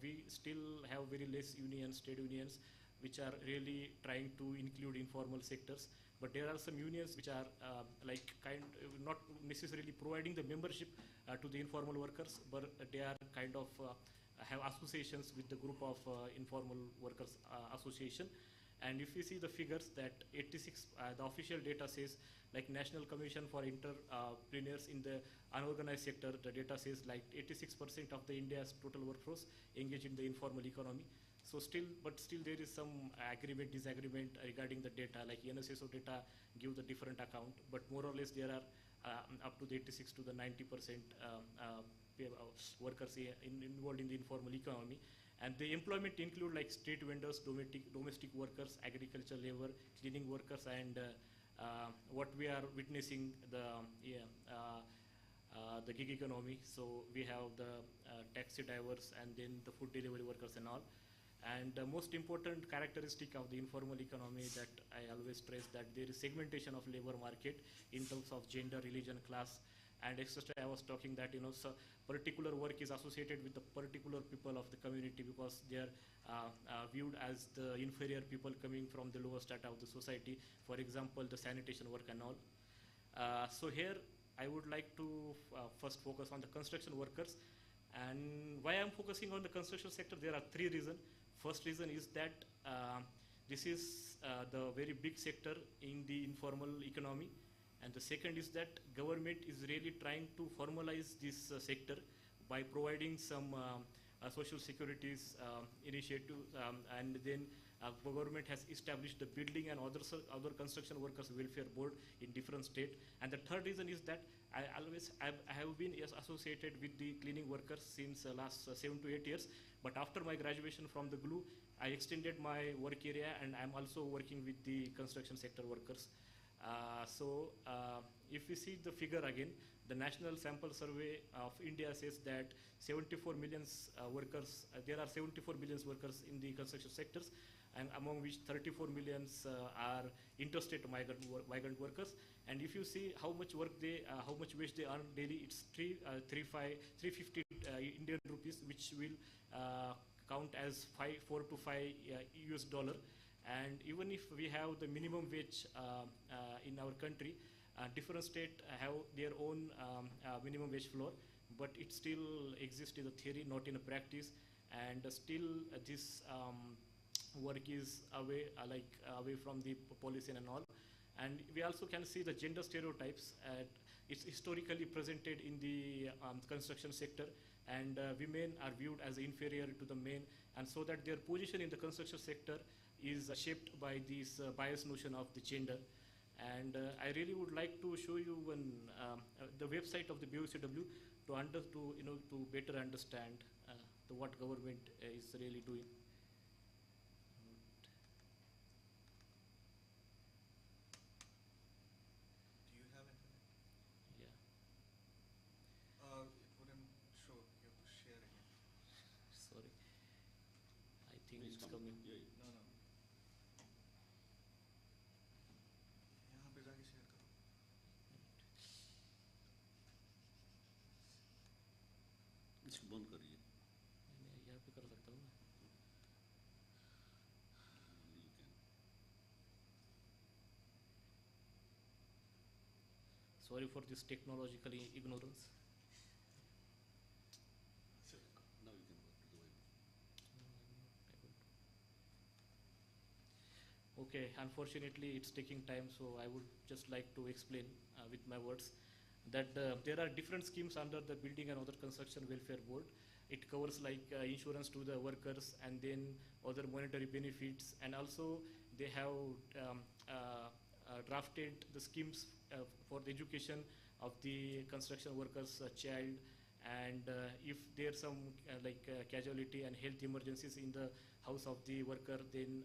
we still have very less unions, trade unions, which are really trying to include informal sectors. But there are some unions which are not necessarily providing the membership to the informal workers, but they are kind of have associations with the group of informal workers association. And if you see the figures that 86, the official data says like National Commission for Entrepreneurs in the unorganized sector, the data says like 86% of the India's total workforce engaged in the informal economy. So still there is some disagreement regarding the data, like NSSO data give the different account, but more or less there are up to the 86 to the 90% workers involved in the informal economy. And the employment include like street vendors, domestic workers, agriculture labor, cleaning workers, and what we are witnessing the gig economy. So we have the taxi drivers and then the food delivery workers and all. And the most important characteristic of the informal economy that I always stress that there is segmentation of labor market in terms of gender, religion, class, and etc. I was talking that so particular work is associated with the particular people of the community because they are viewed as the inferior people coming from the lower strata of the society. For example, the sanitation work and all. So here I would like to first focus on the construction workers. And why I'm focusing on the construction sector, there are three reasons. First reason is that this is the very big sector in the informal economy. And the second is that government is really trying to formalize this sector by providing some social securities initiative, and then government has established the building and other construction workers welfare board in different state. And the third reason is that I have been associated with the cleaning workers since last 7 to 8 years. But after my graduation from the GLU, I extended my work area and I'm also working with the construction sector workers. So if we see the figure again, the National Sample Survey of India says that 74 million workers, there are 74 million workers in the construction sectors, and among which 34 millions are interstate migrant workers. And if you see how much work how much wage they earn daily, it's 350 Indian rupees, which will count as 4 to 5 US dollar. And even if we have the minimum wage in our country, different states have their own minimum wage floor, but it still exists in the theory, not in the practice. And still this work is away from the policy and all. And we also can see the gender stereotypes. It's historically presented in the construction sector, and women are viewed as inferior to the men, and so that their position in the construction sector is shaped by this bias notion of the gender. And I really would like to show you the website of the BOCW to better understand what government is really doing.
Do you have internet?
Yeah.
It wouldn't show. You have to share again.
Sorry. coming.
No, no. यहाँ पे जाके share करो.
इसको बंद करिए.
मैं यहाँ पे कर सकता हूँ ना.
You can.
Sorry for this technological ignorance.
Now you can go to the web.
Okay, unfortunately it's taking time, so I would just like to explain with my words that there are different schemes under the Building and Other Construction Welfare Board. It covers like insurance to the workers and then other monetary benefits, and also they have drafted the schemes for the education of the construction workers' child, and if there's some casualty and health emergencies in the house of the worker, then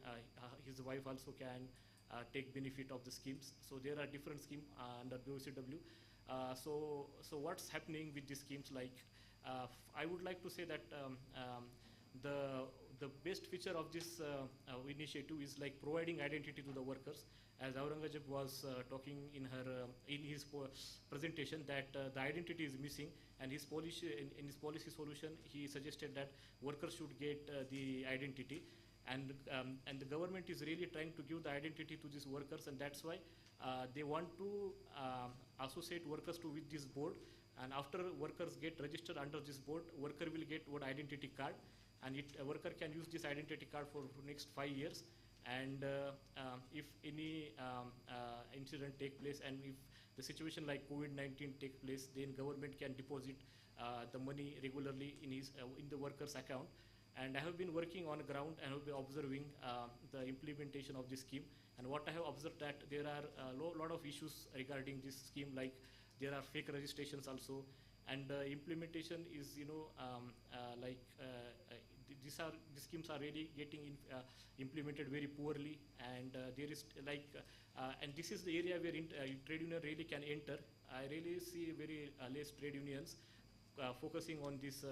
his wife also can take benefit of the schemes. So there are different schemes under BOCW. So what's happening with these schemes? I would like to say that the best feature of this initiative is like providing identity to the workers. As Aurangzeb was talking in his presentation, that the identity is missing, and his policy in his policy solution he suggested that workers should get the identity, and the government is really trying to give the identity to these workers, and that's why they want to associate workers with this board. And after workers get registered under this board, worker will get one identity card, and a worker can use this identity card for next 5 years. And if any incident take place, and if the situation like COVID-19 take place, then government can deposit the money regularly in the worker's account. And I have been working on the ground and have been observing the implementation of this scheme. And what I have observed, that there are a lot of issues regarding this scheme, like there are fake registrations also, and implementation is these schemes are really getting implemented very poorly, and there is and this is the area where trade union really can enter. I really see very less trade unions focusing on these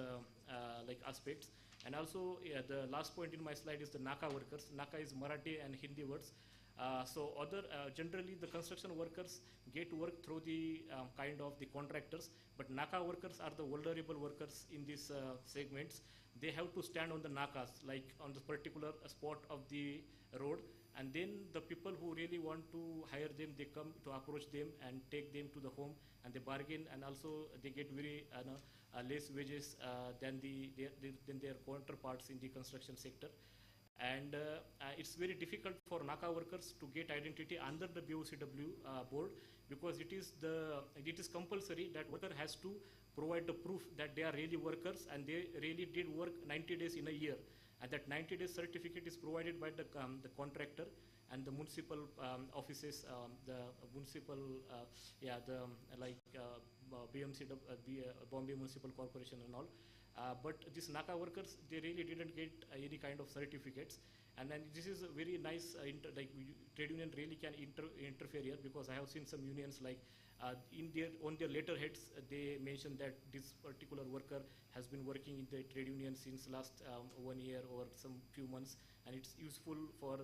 aspects. And also the last point in my slide is the NACA workers. NACA is Marathi and Hindi words. Generally the construction workers get work through the kind of the contractors, but NACA workers are the vulnerable workers in these segments. They have to stand on the NACAs, like on the particular spot of the road, and then the people who really want to hire them, they come to approach them and take them to the home, and they bargain, and also they get very less wages than their counterparts in the construction sector. And it's very difficult for NACA workers to get identity under the BOCW board, because it is compulsory that worker has to provide the proof that they are really workers and they really did work 90 days in a year, and that 90 days certificate is provided by the contractor and the municipal offices, the municipal Bombay Municipal Corporation and all. But these NACA workers, they really didn't get any kind of certificates, and then this is a very nice trade union really can interfere here, because I have seen some unions on their letterheads they mention that this particular worker has been working in the trade union since last 1 year or some few months, and it's useful for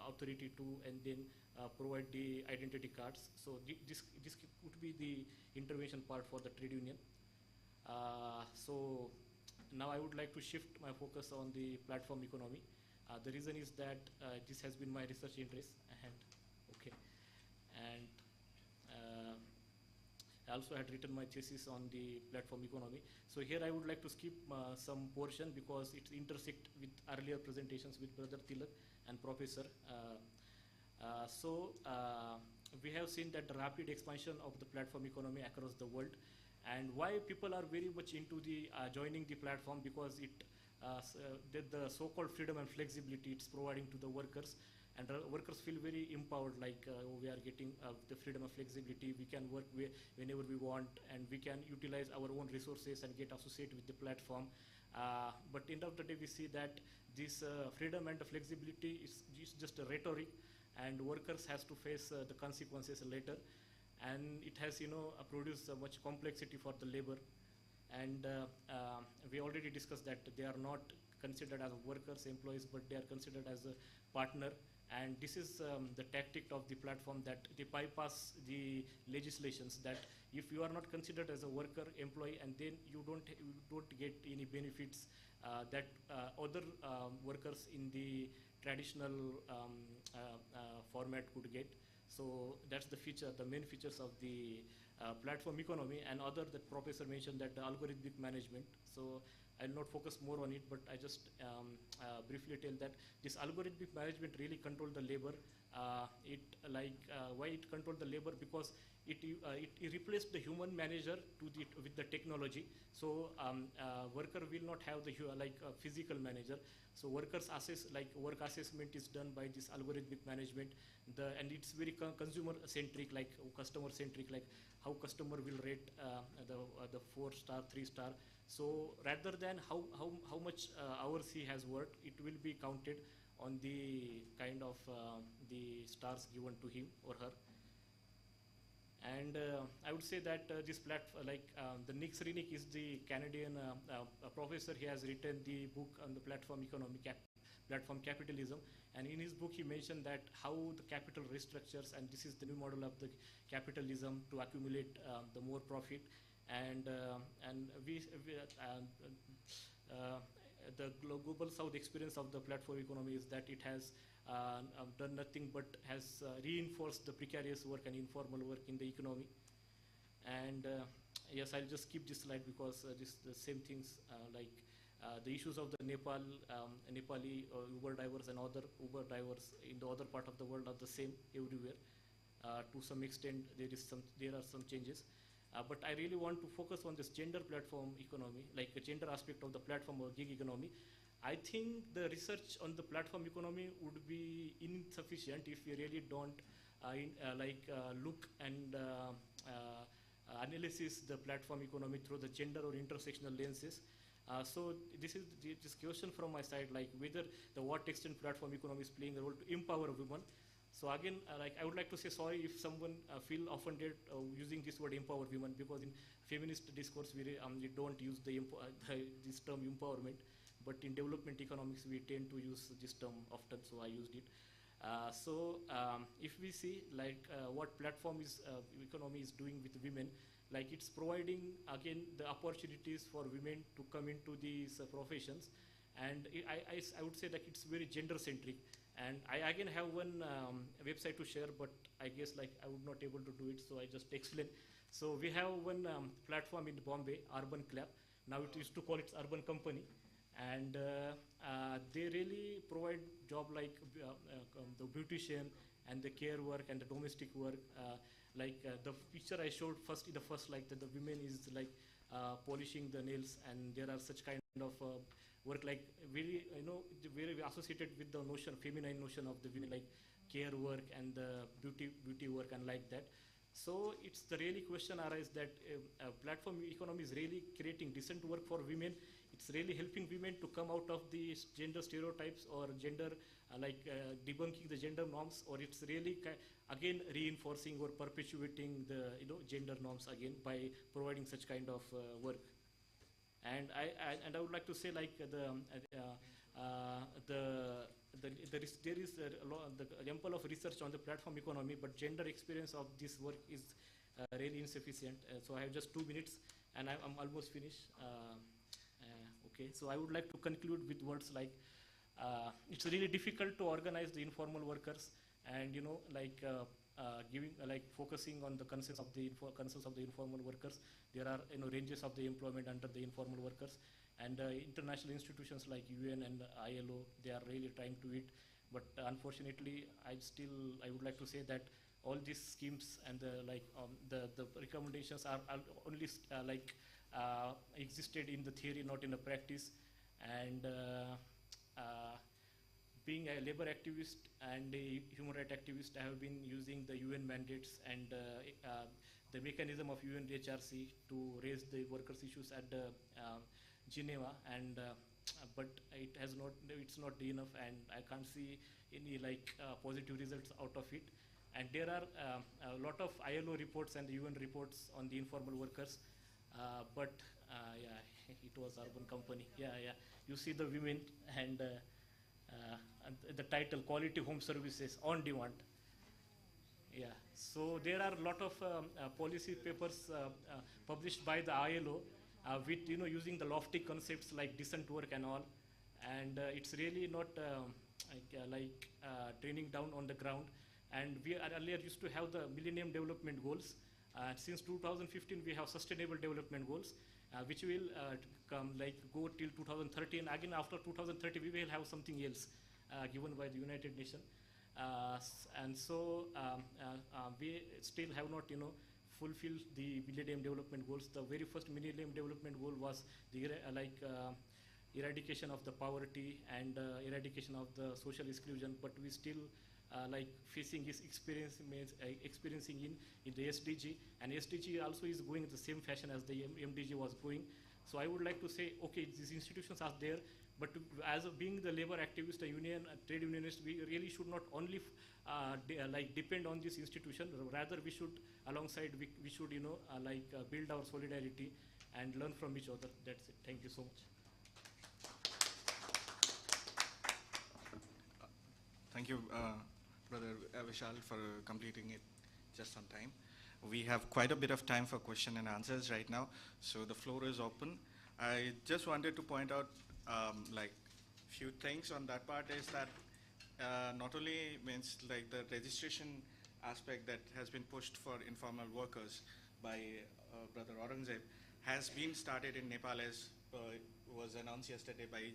authority to and then provide the identity cards. So this could be the intervention part for the trade union. So now I would like to shift my focus on the platform economy. The reason is that this has been my research interest, and I also had written my thesis on the platform economy. So here I would like to skip some portion, because it intersect with earlier presentations with Brother Tilak and Professor. We have seen that the rapid expansion of the platform economy across the world, and why people are very much into the joining the platform, because the so-called freedom and flexibility it's providing to the workers, and workers feel very empowered, we are getting the freedom and flexibility, we can work whenever we want, and we can utilize our own resources and get associated with the platform. But end of the day we see that this freedom and the flexibility is just a rhetoric, and workers has to face the consequences later, and it has produced much complexity for the labor. And we already discussed that they are not considered as workers, employees, but they are considered as a partner. And this is the tactic of the platform, that they bypass the legislations, that if you are not considered as a worker, employee, and then you don't get any benefits that other workers in the traditional format could get. So that's the feature, the main features of the platform economy. And other, that professor mentioned, that the algorithmic management. So I'll not focus more on it, but I just briefly tell that this algorithmic management really control the labor. Why it control the labor? Because it replaced the human manager with the technology. So worker will not have the physical manager. So workers work assessment is done by this algorithmic management. And it's very consumer centric, like customer centric, like how customer will rate the 4-star, 3-star. So rather than how much hours he has worked, it will be counted on the kind of the stars given to him or her. And I would say that this platform, the Nick Srinick is the Canadian professor. He has written the book on the platform economy, platform capitalism. And in his book, he mentioned that how the capital restructures, and this is the new model of the capitalism to accumulate the more profit. And the global south experience of the platform economy is that it has done nothing but has reinforced the precarious work and informal work in the economy. And yes, I'll just skip this slide because the same things the issues of the Nepali Uber drivers and other Uber drivers in the other part of the world are the same everywhere. To some extent, there are some changes. But I really want to focus on this gender platform economy, like a gender aspect of the platform or gig economy. I think the research on the platform economy would be insufficient if we really don't look and analysis the platform economy through the gender or intersectional lenses. So this is this question from my side, like whether what extent platform economy is playing a role to empower women. So again, I would like to say sorry if someone feel offended using this word empower women, because in feminist discourse we don't use this term empowerment, but in development economics we tend to use this term often, so I used it. If we see what platform economy is doing with women, it's providing again the opportunities for women to come into these professions, and I would say that it's very gender centric. And I again have one website to share, but I guess I would not able to do it, so I just explain. So we have one platform in Bombay, Urban Club. Now it used to call it Urban Company, and they really provide job the beautician and the care work and the domestic work. The picture I showed first, the the women is polishing the nails, and there are such kind of work very very associated with the feminine notion of the women, care work and the beauty work and like that. So it's the really question arises that platform economy is really creating decent work for women. It's really helping women to come out of the gender stereotypes or gender debunking the gender norms, or it's really again reinforcing or perpetuating the gender norms again by providing such kind of work. And I would like to say there is the ample of research on the platform economy, but gender experience of this work is really insufficient. So I have just 2 minutes, and I'm almost finished. Okay, so I would like to conclude with words it's really difficult to organize the informal workers, and giving focusing on the concerns of the informal workers. There are ranges of the employment under the informal workers, and international institutions like UN and ILO, they are really trying to it. But unfortunately, I would like to say that all these schemes and the recommendations are only existed in the theory, not in the practice. And being a labor activist and a human rights activist, I have been using the UN mandates and the mechanism of UNHRC to raise the workers' issues at Geneva, and but it's not enough, and I can't see any positive results out of it. And there are a lot of ILO reports and UN reports on the informal workers. but yeah, it was urban company. Yeah, yeah. You see the women and the title quality home services on demand. Yeah, so there are a lot of policy papers published by the ILO with using the lofty concepts like decent work and all, and it's really not training down on the ground. And we earlier used to have the Millennium Development Goals. Since 2015, we have Sustainable Development Goals, which will go till 2030. And again, after 2030, we will have something else given by the United Nations. And so we still have not fulfilled the Millennium Development Goals. The very first Millennium Development Goal was the eradication of the poverty and eradication of the social exclusion, but we still facing is experiencing in the SDG, and SDG also is going in the same fashion as the MDG was going. So I would like to say, okay, these institutions are there, but as being the labor activist, a union, a trade unionist, we really should not only depend on this institution. Rather, we should, alongside, we should build our solidarity and learn from each other. That's it. Thank you so much.
Thank you, Brother Vishal, for completing it just on time. We have quite a bit of time for question and answers right now, so the floor is open. I just wanted to point out few things on that part is that not only means like the registration aspect that has been pushed for informal workers by Brother Aurangzeb has been started in Nepal, as was announced yesterday by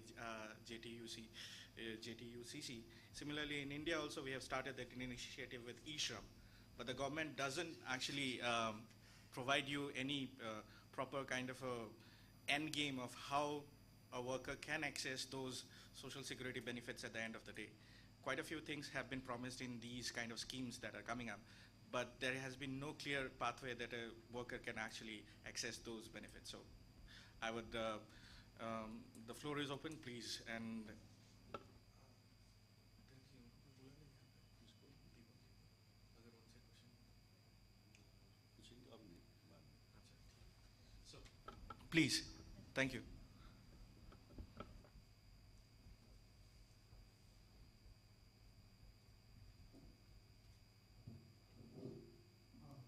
JTUCC. Similarly, in India also we have started that initiative with eShram, but the government doesn't actually provide you any proper kind of a end game of how a worker can access those social security benefits at the end of the day. Quite a few things have been promised in these kind of schemes that are coming up, but there has been no clear pathway that a worker can actually access those benefits. So I would, the floor is open, please. And so, please, thank you.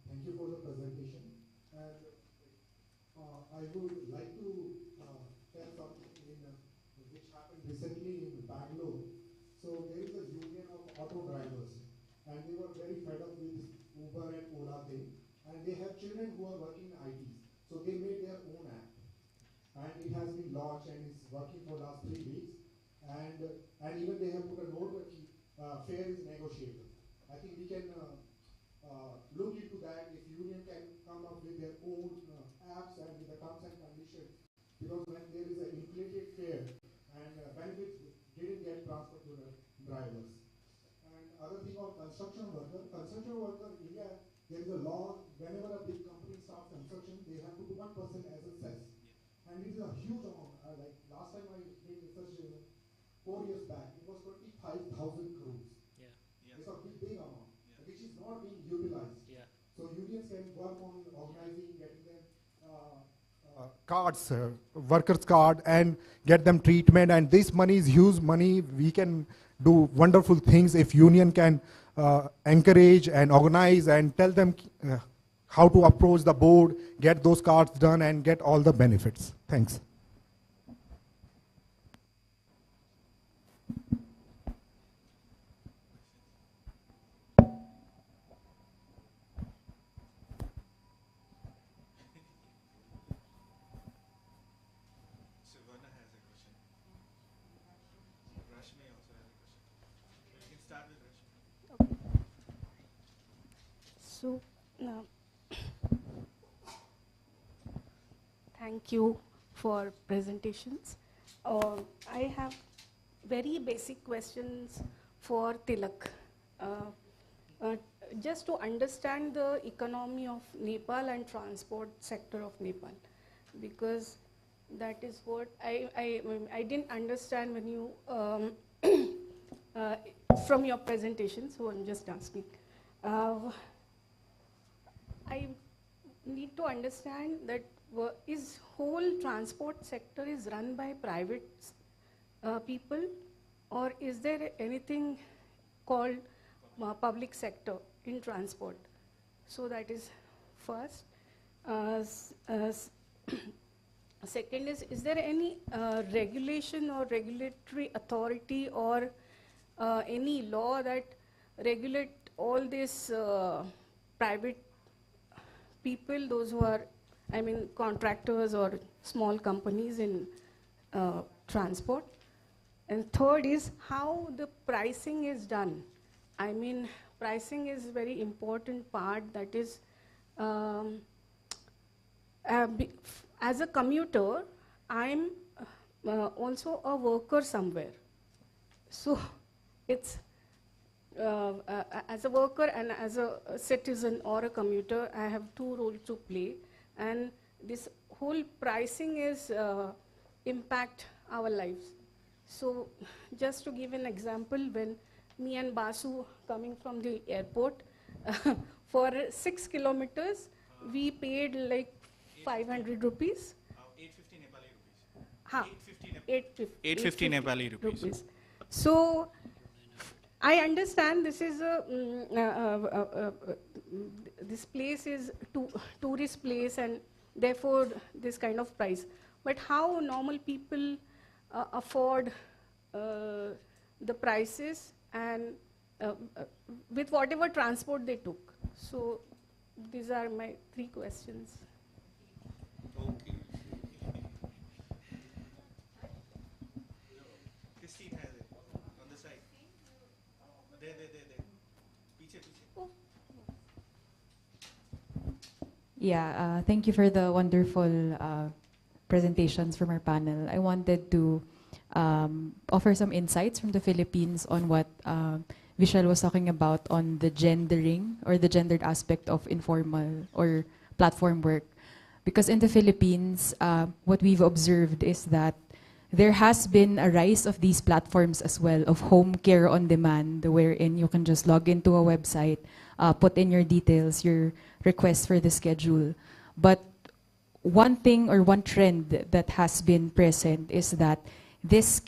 Thank you for the presentation. And I would like to tell something which happened recently in Bangalore. So there is a union of auto drivers, and they were very fed up with Uber and Ola thing. And they have children who are working in IT. So they made their own app. And it has been launched and is working for last 3 weeks. And even they have put a note that fare is negotiable. I think we can look into that if union can come up with their own apps and with the terms and conditions, because when there is an inflated fare and benefits didn't get transferred to the drivers. And other thing on construction worker in India, there is a law, whenever a big company starts construction, they have to do 1% as a cess. And it is a huge amount. Like last time I did research 4 years back, it was 25,000 crores.
Yeah.
It's a big amount, which is not being utilized.
Yeah.
So unions can work on organizing, getting them cards, workers' card, and get them treatment. And this money is huge money. We can do wonderful things if union can encourage and organize and tell them how to approach the board, get those cards done, and get all the benefits. Thanks.
So, thank you for presentations. I have very basic questions for Tilak. Just to understand the economy of Nepal and transport sector of Nepal, because that is what I didn't understand when you from your presentation. So I'm just asking. I need to understand that is whole transport sector is run by private people, or is there anything called public sector in transport? So that is first. Second is there any regulation or regulatory authority or any law that regulate all these private people, those who are, I mean, contractors or small companies in transport? And third is how the pricing is done. I mean, pricing is very important part. That is, as a commuter, I'm also a worker somewhere. So it's as a worker and as a citizen or a commuter, I have two roles to play. And this whole pricing is impact our lives. So just to give an example, when me and Basu coming from the airport, for 6 kilometers, we paid like 500 rupees.
850 Nepali rupees.
Ha,
850 Nepali rupees.
So I understand this is a this place is tourist place, and therefore this kind of price. But how normal people afford the prices and with whatever transport they took? So these are my 3 questions.
Okay.
Christine has it on the side. There. Piche.
Yeah, thank you for the wonderful presentations from our panel. I wanted to offer some insights from the Philippines on what Vishal was talking about on the gendering or the gendered aspect of informal or platform work. Because in the Philippines, what we've observed is that there has been a rise of these platforms as well, of home care on demand, wherein you can just log into a website, put in your details, your request for the schedule. But one thing or one trend that has been present is that these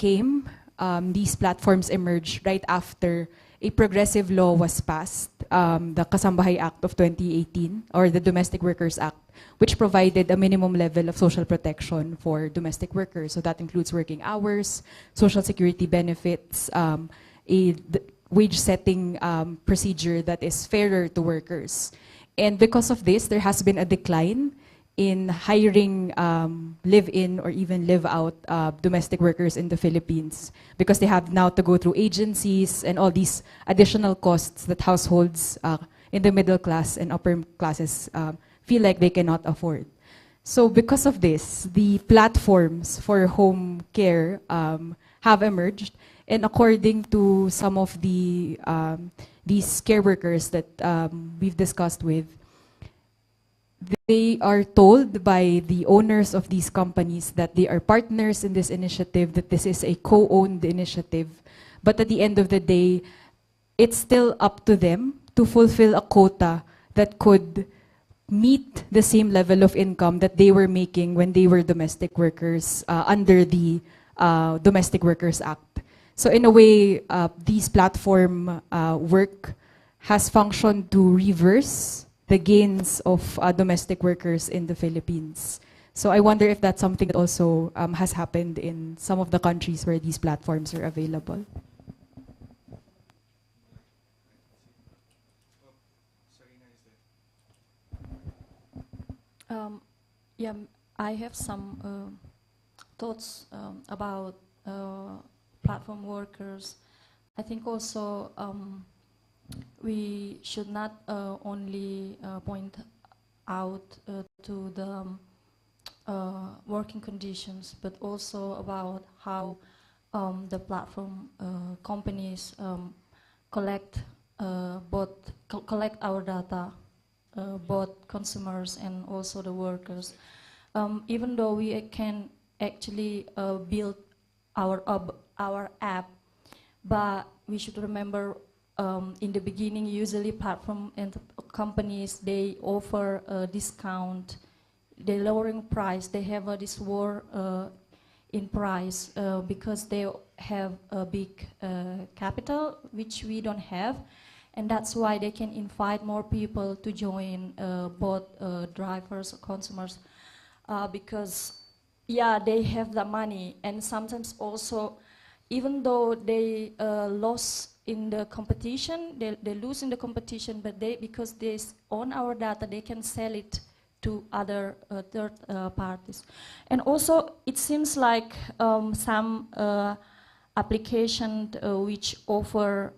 platforms emerged right after a progressive law was passed, the Kasambahay Act of 2018, or the Domestic Workers Act, which provided a minimum level of social protection for domestic workers. So that includes working hours, social security benefits, a wage setting procedure that is fairer to workers. And because of this, there has been a decline in hiring live-in or even live-out domestic workers in the Philippines, because they have now to go through agencies and all these additional costs that households in the middle class and upper classes feel like they cannot afford. So because of this, the platforms for home care have emerged, and according to some of the these care workers that we've discussed with, they are told by the owners of these companies that they are partners in this initiative, that this is a co-owned initiative. But at the end of the day, it's still up to them to fulfill a quota that could meet the same level of income that they were making when they were domestic workers under the Domestic Workers Act. So in a way, these platform work has functioned to reverse the gains of domestic workers in the Philippines. So I wonder if that's something that also has happened in some of the countries where these platforms are available.
Yeah, I have some thoughts about platform workers. I think also we should not only point out to the working conditions, but also about how the platform companies collect collect our data, both consumers and also the workers. Even though we can actually build our app, but we should remember in the beginning, usually platform and companies, they offer a discount they lowering price. They have this war in price because they have a big capital, which we don't have. And that's why they can invite more people to join, both drivers, consumers, because, yeah, they have the money. And sometimes also, even though they lost in the competition, they lose in the competition, but because they own our data, they can sell it to other third parties. And also, it seems like some applications which offer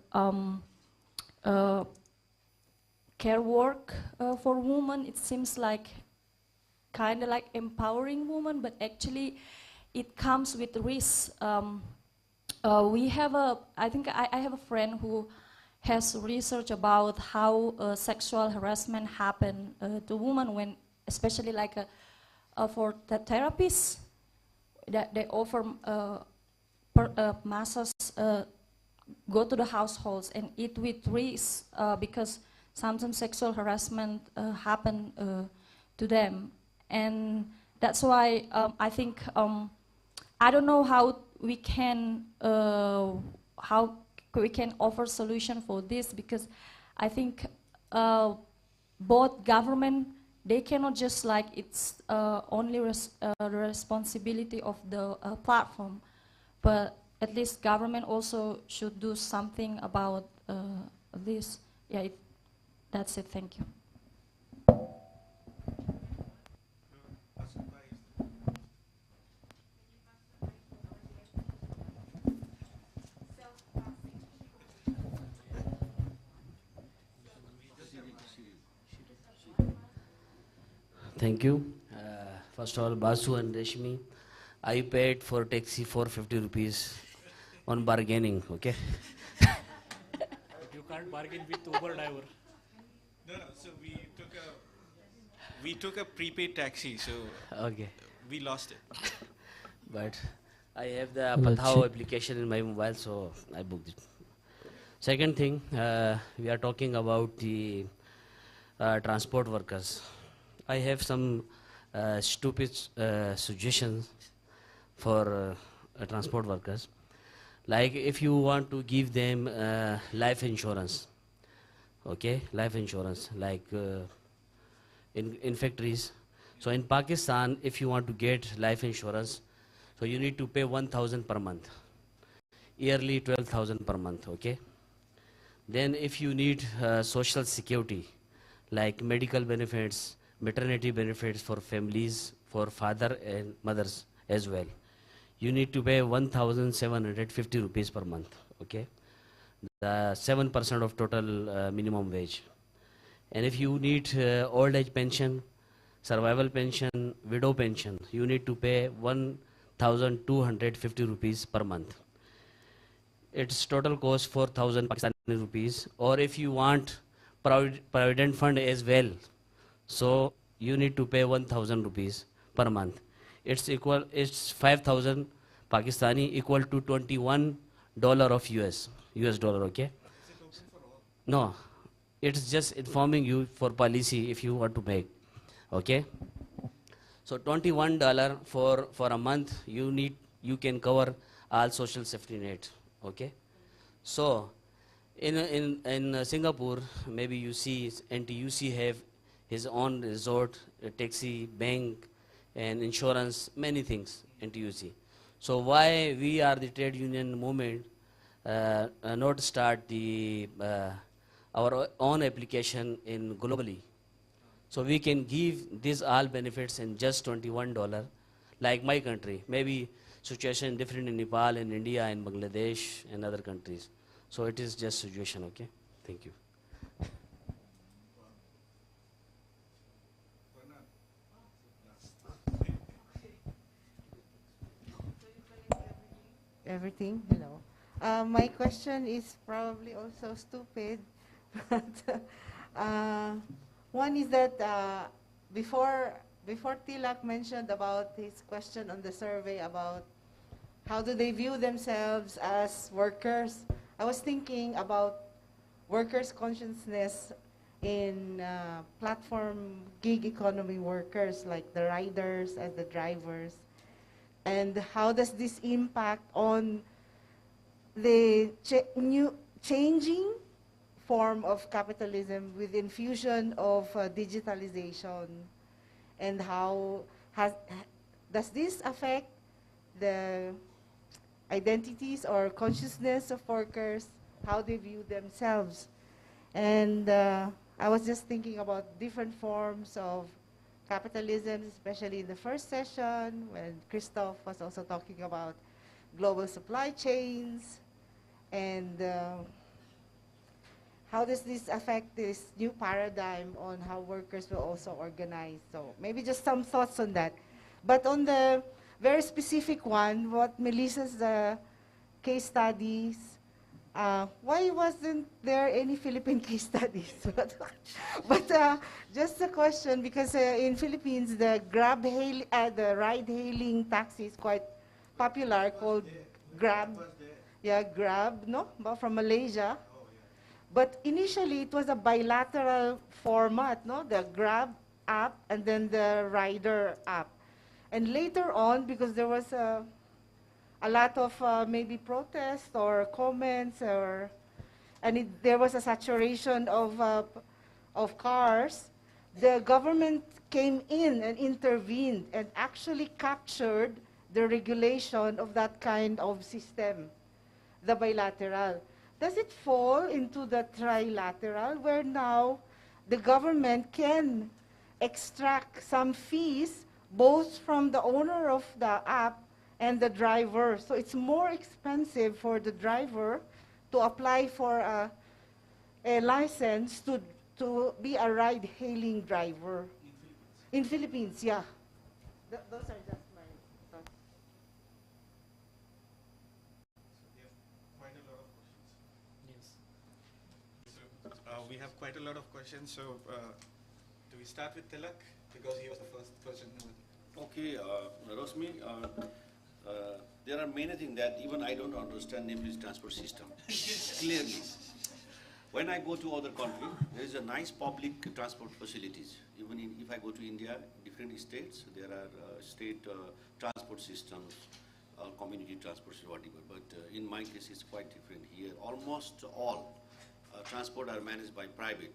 care work for women, it seems like kind of like empowering women, but actually it comes with risks. We have I think I have a friend who has research about how sexual harassment happen to women when, especially like for the therapists, that they offer masses go to the households and eat with risk because sometimes sexual harassment happen to them. And that's why I think, I don't know how we can offer solution for this, because I think both government, they cannot just like it's only the responsibility of the platform, but at least government also should do something about this. Yeah, that's it. Thank you.
Thank you. First of all, Basu and Reshmi, I paid for taxi for 50 rupees on bargaining, okay?
But you can't bargain with Uber driver.
No, so we took a prepaid taxi, so
Okay.
we lost it.
But I have the Pathao application in my mobile, so I booked it. Second thing, we are talking about the transport workers. I have some stupid suggestions for transport workers. Like if you want to give them life insurance, okay, life insurance, like in factories. So in Pakistan, if you want to get life insurance, so you need to pay 1,000 per month, yearly 12,000 per month, okay. Then if you need social security, like medical benefits, maternity benefits for families, for father and mothers as well, you need to pay 1,750 rupees per month, okay. The 7% of total minimum wage. And if you need old age pension, survival pension, widow pension, you need to pay 1,250 rupees per month. Its total cost 4,000 Pakistani rupees. Or if you want provident fund as well, so you need to pay 1,000 rupees per month. It's 5,000 Pakistani, equal to $21 of US dollar, okay? No, it's just informing you for policy if you want to make, okay? So $21 for a month, you can cover all social safety net, okay? So in Singapore, maybe you see NTUC have his own resort, a taxi, bank, and insurance, many things, NTUC. So why we are the trade union movement not start the our own application in globally? So we can give these all benefits in just $21, like my country. Maybe situation different in Nepal and India and Bangladesh and other countries. So it is just situation, okay? Thank you.
Everything, hello. My question is probably also stupid, but one is that before Tilak mentioned about his question on the survey about how do they view themselves as workers, I was thinking about workers' consciousness in platform gig economy workers like the riders and the drivers? And how does this impact on the new changing form of capitalism with infusion of digitalization? And how does this affect the identities or consciousness of workers, how they view themselves? And I was just thinking about different forms of capitalism, especially in the first session when Christoph was also talking about global supply chains, and how does this affect this new paradigm on how workers will also organize? So maybe just some thoughts on that. But on the very specific one, what Melissa's case studies, why wasn't there any Philippine case studies? but just a question, because in Philippines, the the ride-hailing taxi is quite popular, called Grab. Yeah, Grab, no? But from Malaysia. But initially, it was a bilateral format, no? The Grab app and then the rider app. And later on, because there was a lot of maybe protests or comments, and there was a saturation of cars, the government came in and intervened and actually captured the regulation of that kind of system, the bilateral. Does it fall into the trilateral, where now the government can extract some fees both from the owner of the app and the driver? So it's more expensive for the driver to apply for a license to be a ride-hailing driver. In Philippines, yeah. Those are just my thoughts.
We have quite a lot of questions. So do we start with Tilak? Because he was the first person who...
Okay, Rosmi, there are many things that even I don't understand Nepal's transport system, clearly. When I go to other countries, there is a nice public transport facilities. Even if I go to India, different states, there are state transport systems, community transport, whatever. But in my case, it's quite different here. Almost all transport are managed by private.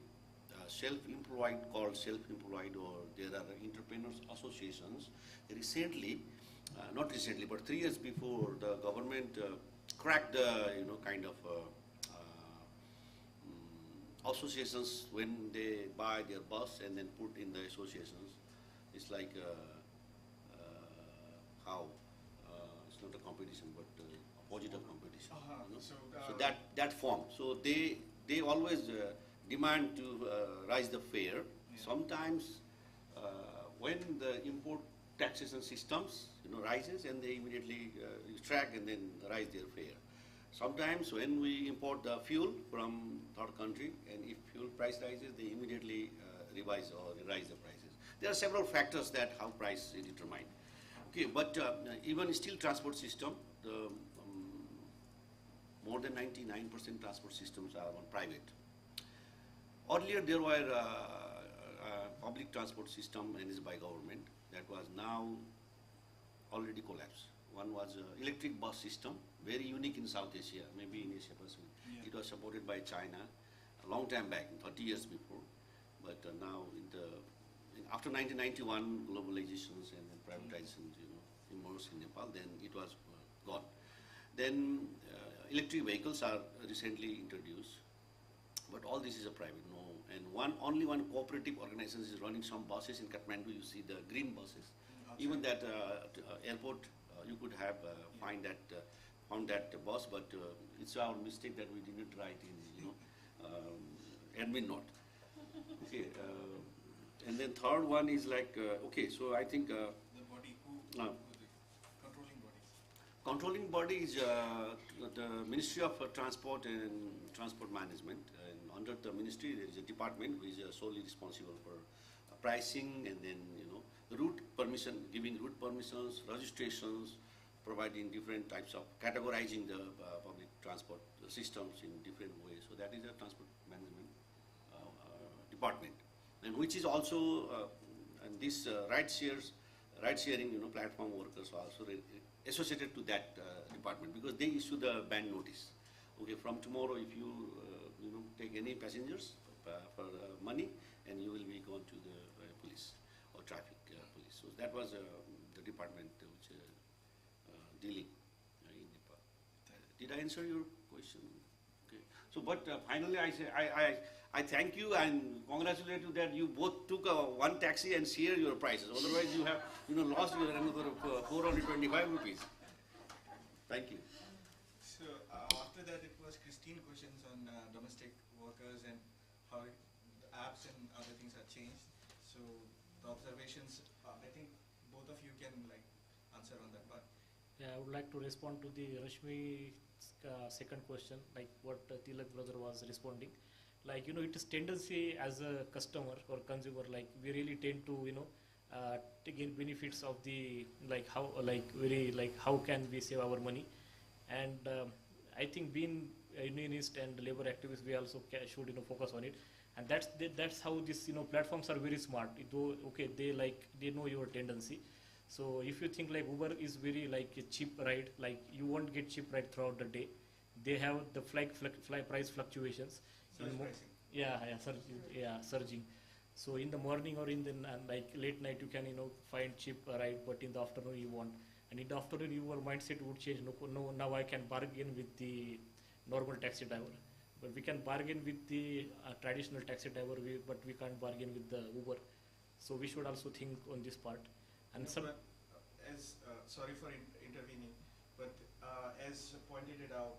Self-employed, called self-employed, or there are entrepreneurs associations. Recently, not recently, but 3 years before, the government cracked the kind of associations when they buy their bus and then put in the associations. It's like how it's not a competition, but opposite of competition. So that form. So they always demand to rise the fare. Yeah. Sometimes when the import taxation systems rises, and they immediately track and then rise their fare. Sometimes when we import the fuel from third country, and if fuel price rises, they immediately revise or rise the prices. There are several factors that how price is determined. Okay, but even still transport system, the more than 99% transport systems are on private. Earlier there were public transport system managed by government that was now already collapsed. One was electric bus system, very unique in South Asia, maybe in Asia Pacific. Yeah. It was supported by China a long time back, 30 years before. But now after 1991 globalizations and privatizations, immersed in Nepal, then it was gone. Then electric vehicles are recently introduced, but all this is a private, no. And only one cooperative organization is running some buses in Kathmandu. You see the green buses. Okay. Even that airport, you could have found that bus, but it's our mistake that we didn't write in admin note. Okay, and then third one is like okay. So I think the
body controlling body.
Controlling body is the Ministry of Transport and Transport Management. And under the ministry, there is a department which is solely responsible for pricing and then route permission, giving route permissions, registrations, providing different types of categorizing the public transport systems in different ways. So that is a transport management department, and which is also and this ride sharing platform workers are also associated to that department, because they issue the ban notice. Okay, from tomorrow, if you take any passengers for money, and you will be gone to the police or traffic police. So that was the department which dealing in Nepal. Did I answer your question? Okay. So, but finally, I say I thank you and congratulate you that you both took one taxi and share your prices. Otherwise, you have lost your another 425 rupees. Thank you.
So after that, it was Christine questions on domestic workers and how the apps and other things have changed. So the observations, I think both of you can answer on that part.
Yeah, I would like to respond to the Rashmi's second question, like what Tilak brother was responding. Like, it is tendency as a customer or consumer, like we really tend to, to gain benefits of the, how can we save our money. And I think being a unionist and labor activists, we also should, focus on it. And that's how this, platforms are very smart. Though, okay, they know your tendency. So if you think like Uber is very a cheap ride, like you won't get cheap ride throughout the day. They have the fly price fluctuations. Surging. So in the morning or in the late night, you can find cheap ride, but in the afternoon you won't. And in the afternoon, your mindset would change. No, now I can bargain with the normal taxi driver, but we can bargain with the traditional taxi driver, but we can't bargain with the Uber. So we should also think on this part. And
Sorry for intervening, but as pointed it out,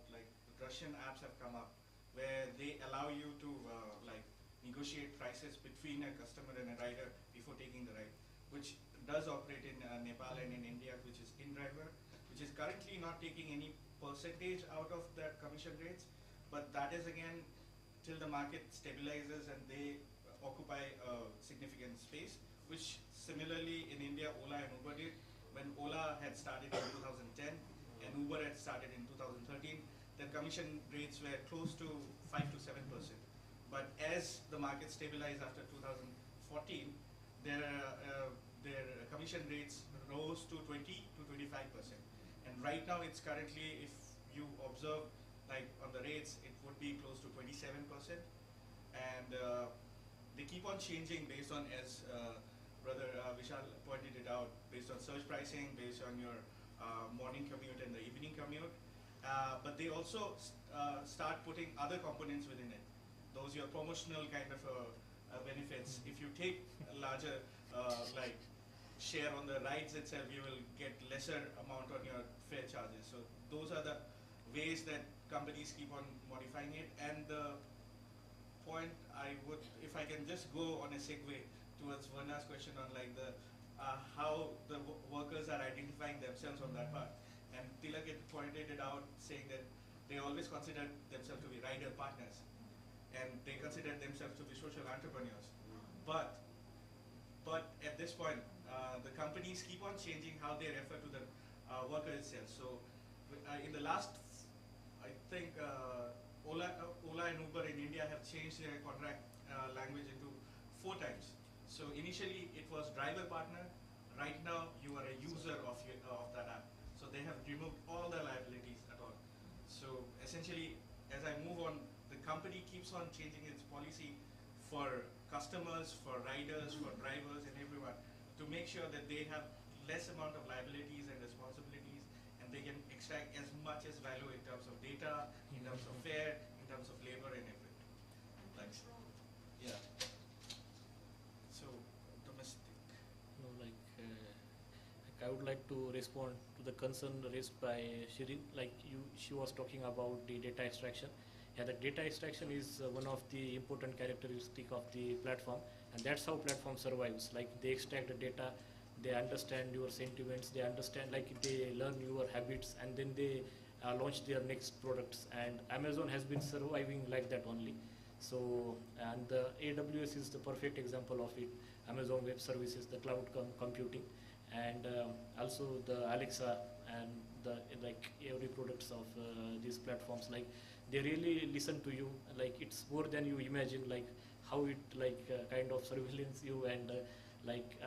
Russian apps have come up where they allow you to negotiate prices between a customer and a rider before taking the ride, which does operate in Nepal and in India, which is InDriver, which is currently not taking any percentage out of that commission rates, but that is again till the market stabilizes and they occupy a significant space, which similarly in India Ola and Uber did. When Ola had started in 2010 and Uber had started in 2013, their commission rates were close to 5 to 7%. But as the market stabilized after 2014, their commission rates rose to 20 to 25%. And right now it's currently, if you observe on the rates, it would be close to 27%. And they keep on changing based on, as Brother Vishal pointed it out, based on surge pricing, based on your morning commute and the evening commute. But they also start putting other components within it. Those your promotional kind of benefits. If you take a larger share on the rides itself, you will get lesser amount on your fare charges. So those are the ways that companies keep on modifying it. And the point I would, if I can just go on a segue towards Varna's question on how the workers are identifying themselves on that part. And Tilak had pointed it out, saying that they always consider themselves to be rider partners, and they consider themselves to be social entrepreneurs. But at this point, the companies keep on changing how they refer to the worker itself. So in the last, I think Ola and Uber in India have changed their contract language into 4 times. So initially it was driver partner. Right now you are a user of that app. So they have removed all the liabilities at all. So essentially, as I move on, the company keeps on changing its policy for customers, for riders, for drivers and everyone, to make sure that they have less amount of liabilities and responsibilities, and they can extract as much as value in terms of data, in terms of fare, in terms of labor and everything. Thanks. Yeah. So domestic.
No, I would like to respond to the concern raised by Shirin. She was talking about the data extraction. Yeah, the data extraction is one of the important characteristic of the platform, and that's how platform survives. They extract the data, they understand your sentiments, they understand, they learn your habits, and then they launch their next products. And Amazon has been surviving like that only. So, and the AWS is the perfect example of it. Amazon Web Services, the cloud computing, and also the Alexa and the every products of these platforms. They really listen to you. It's more than you imagine. how it kind of surveillance you and like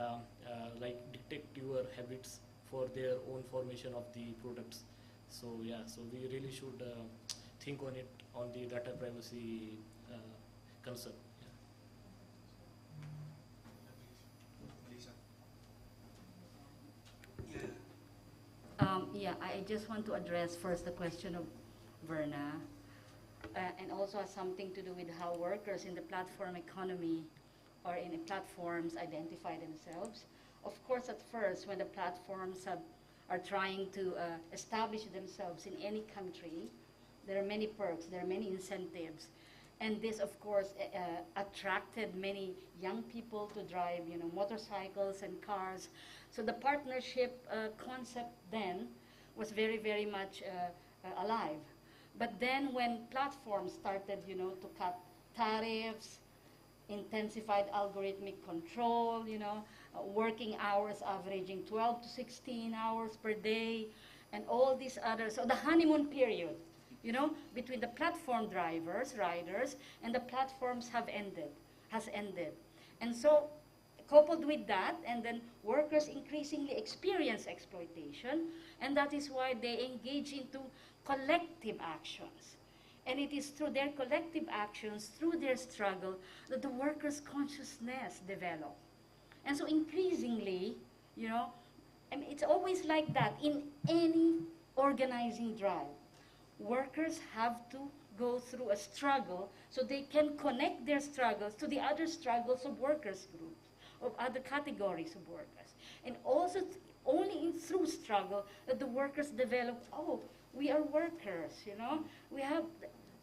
detect your habits for their own formation of the products. So yeah, so we really should think on it on the data privacy concern.
Yeah, I just want to address first the question of Verna, and also has something to do with how workers in the platform economy or in the platforms identify themselves. Of course, at first, when the platforms are trying to establish themselves in any country, there are many perks, there are many incentives. And this, of course, attracted many young people to drive, motorcycles and cars. So the partnership concept then was very, very much alive. But then when platforms started, to cut tariffs, intensified algorithmic control, working hours averaging 12 to 16 hours per day, and all these others. So the honeymoon period, between the platform drivers, riders, and the platforms has ended. And so coupled with that, and then workers increasingly experience exploitation, and that is why they engage into collective actions. And it is through their collective actions, through their struggle, that the workers' consciousness develop. And so increasingly, it's always like that in any organizing drive. Workers have to go through a struggle so they can connect their struggles to the other struggles of workers' groups, of other categories of workers. And also only through struggle that the workers develop, we are workers, we have,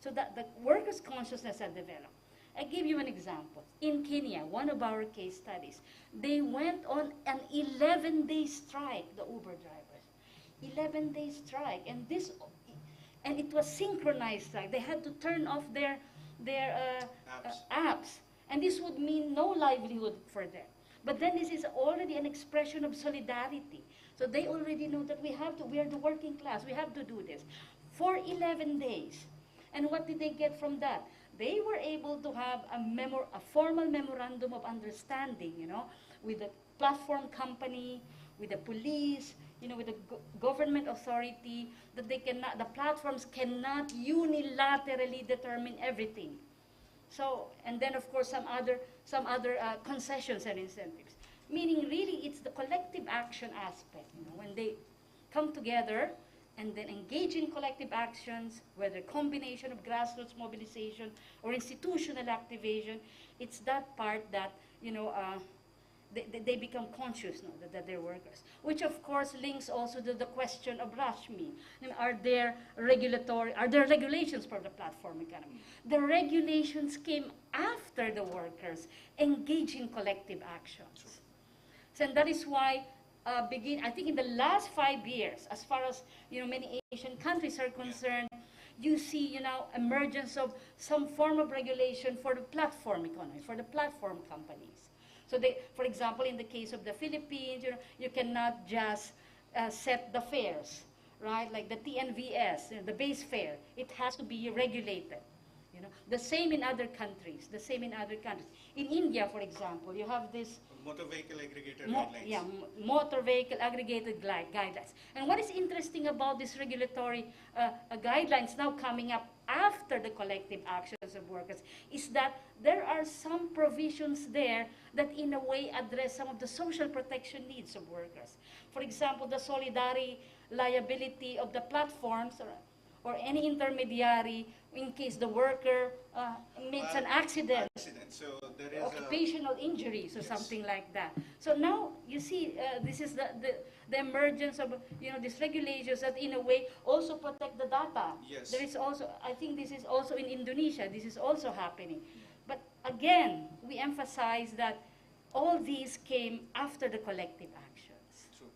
so that the workers' consciousness has developed. I give you an example. In Kenya, one of our case studies, they went on an 11-day strike, the Uber drivers. 11-day strike, and it was synchronized strike. They had to turn off their apps, and this would mean no livelihood for them. But then this is already an expression of solidarity. So they already know that we are the working class, we have to do this for 11 days. And what did they get from that? They were able to have a formal memorandum of understanding, with the platform company, with the police, with the government authority, that the platforms cannot unilaterally determine everything. So, and then of course some other concessions and incentives. Meaning really it's the collective action aspect, when they come together and then engage in collective actions, whether a combination of grassroots mobilization or institutional activation, it's that part that, they become conscious that they're workers. Which of course links also to the question of Rashmi. Are there regulations for the platform economy? The regulations came after the workers engage in collective actions. So, and that is why I think in the last 5 years, as far as many Asian countries are concerned, you see emergence of some form of regulation for the platform economy, for the platform companies. So for example, in the case of the Philippines, you cannot just set the fares, right? Like the TNVS, the base fare, it has to be regulated. The same in other countries. In India, for example, you have this
motor vehicle aggregator guidelines.
Yeah, motor vehicle aggregated guidelines. And what is interesting about these regulatory guidelines now coming up after the collective actions of workers is that there are some provisions there that in a way address some of the social protection needs of workers. For example, the solidarity liability of the platforms or any intermediary in case the worker meets an accident.
So there is
occupational injuries or something like that. So now you see this is the emergence of these regulations that in a way also protect the data.
Yes.
There is also, I think this is also in Indonesia, this is also happening. But again, we emphasize that all these came after the collective actions.
True.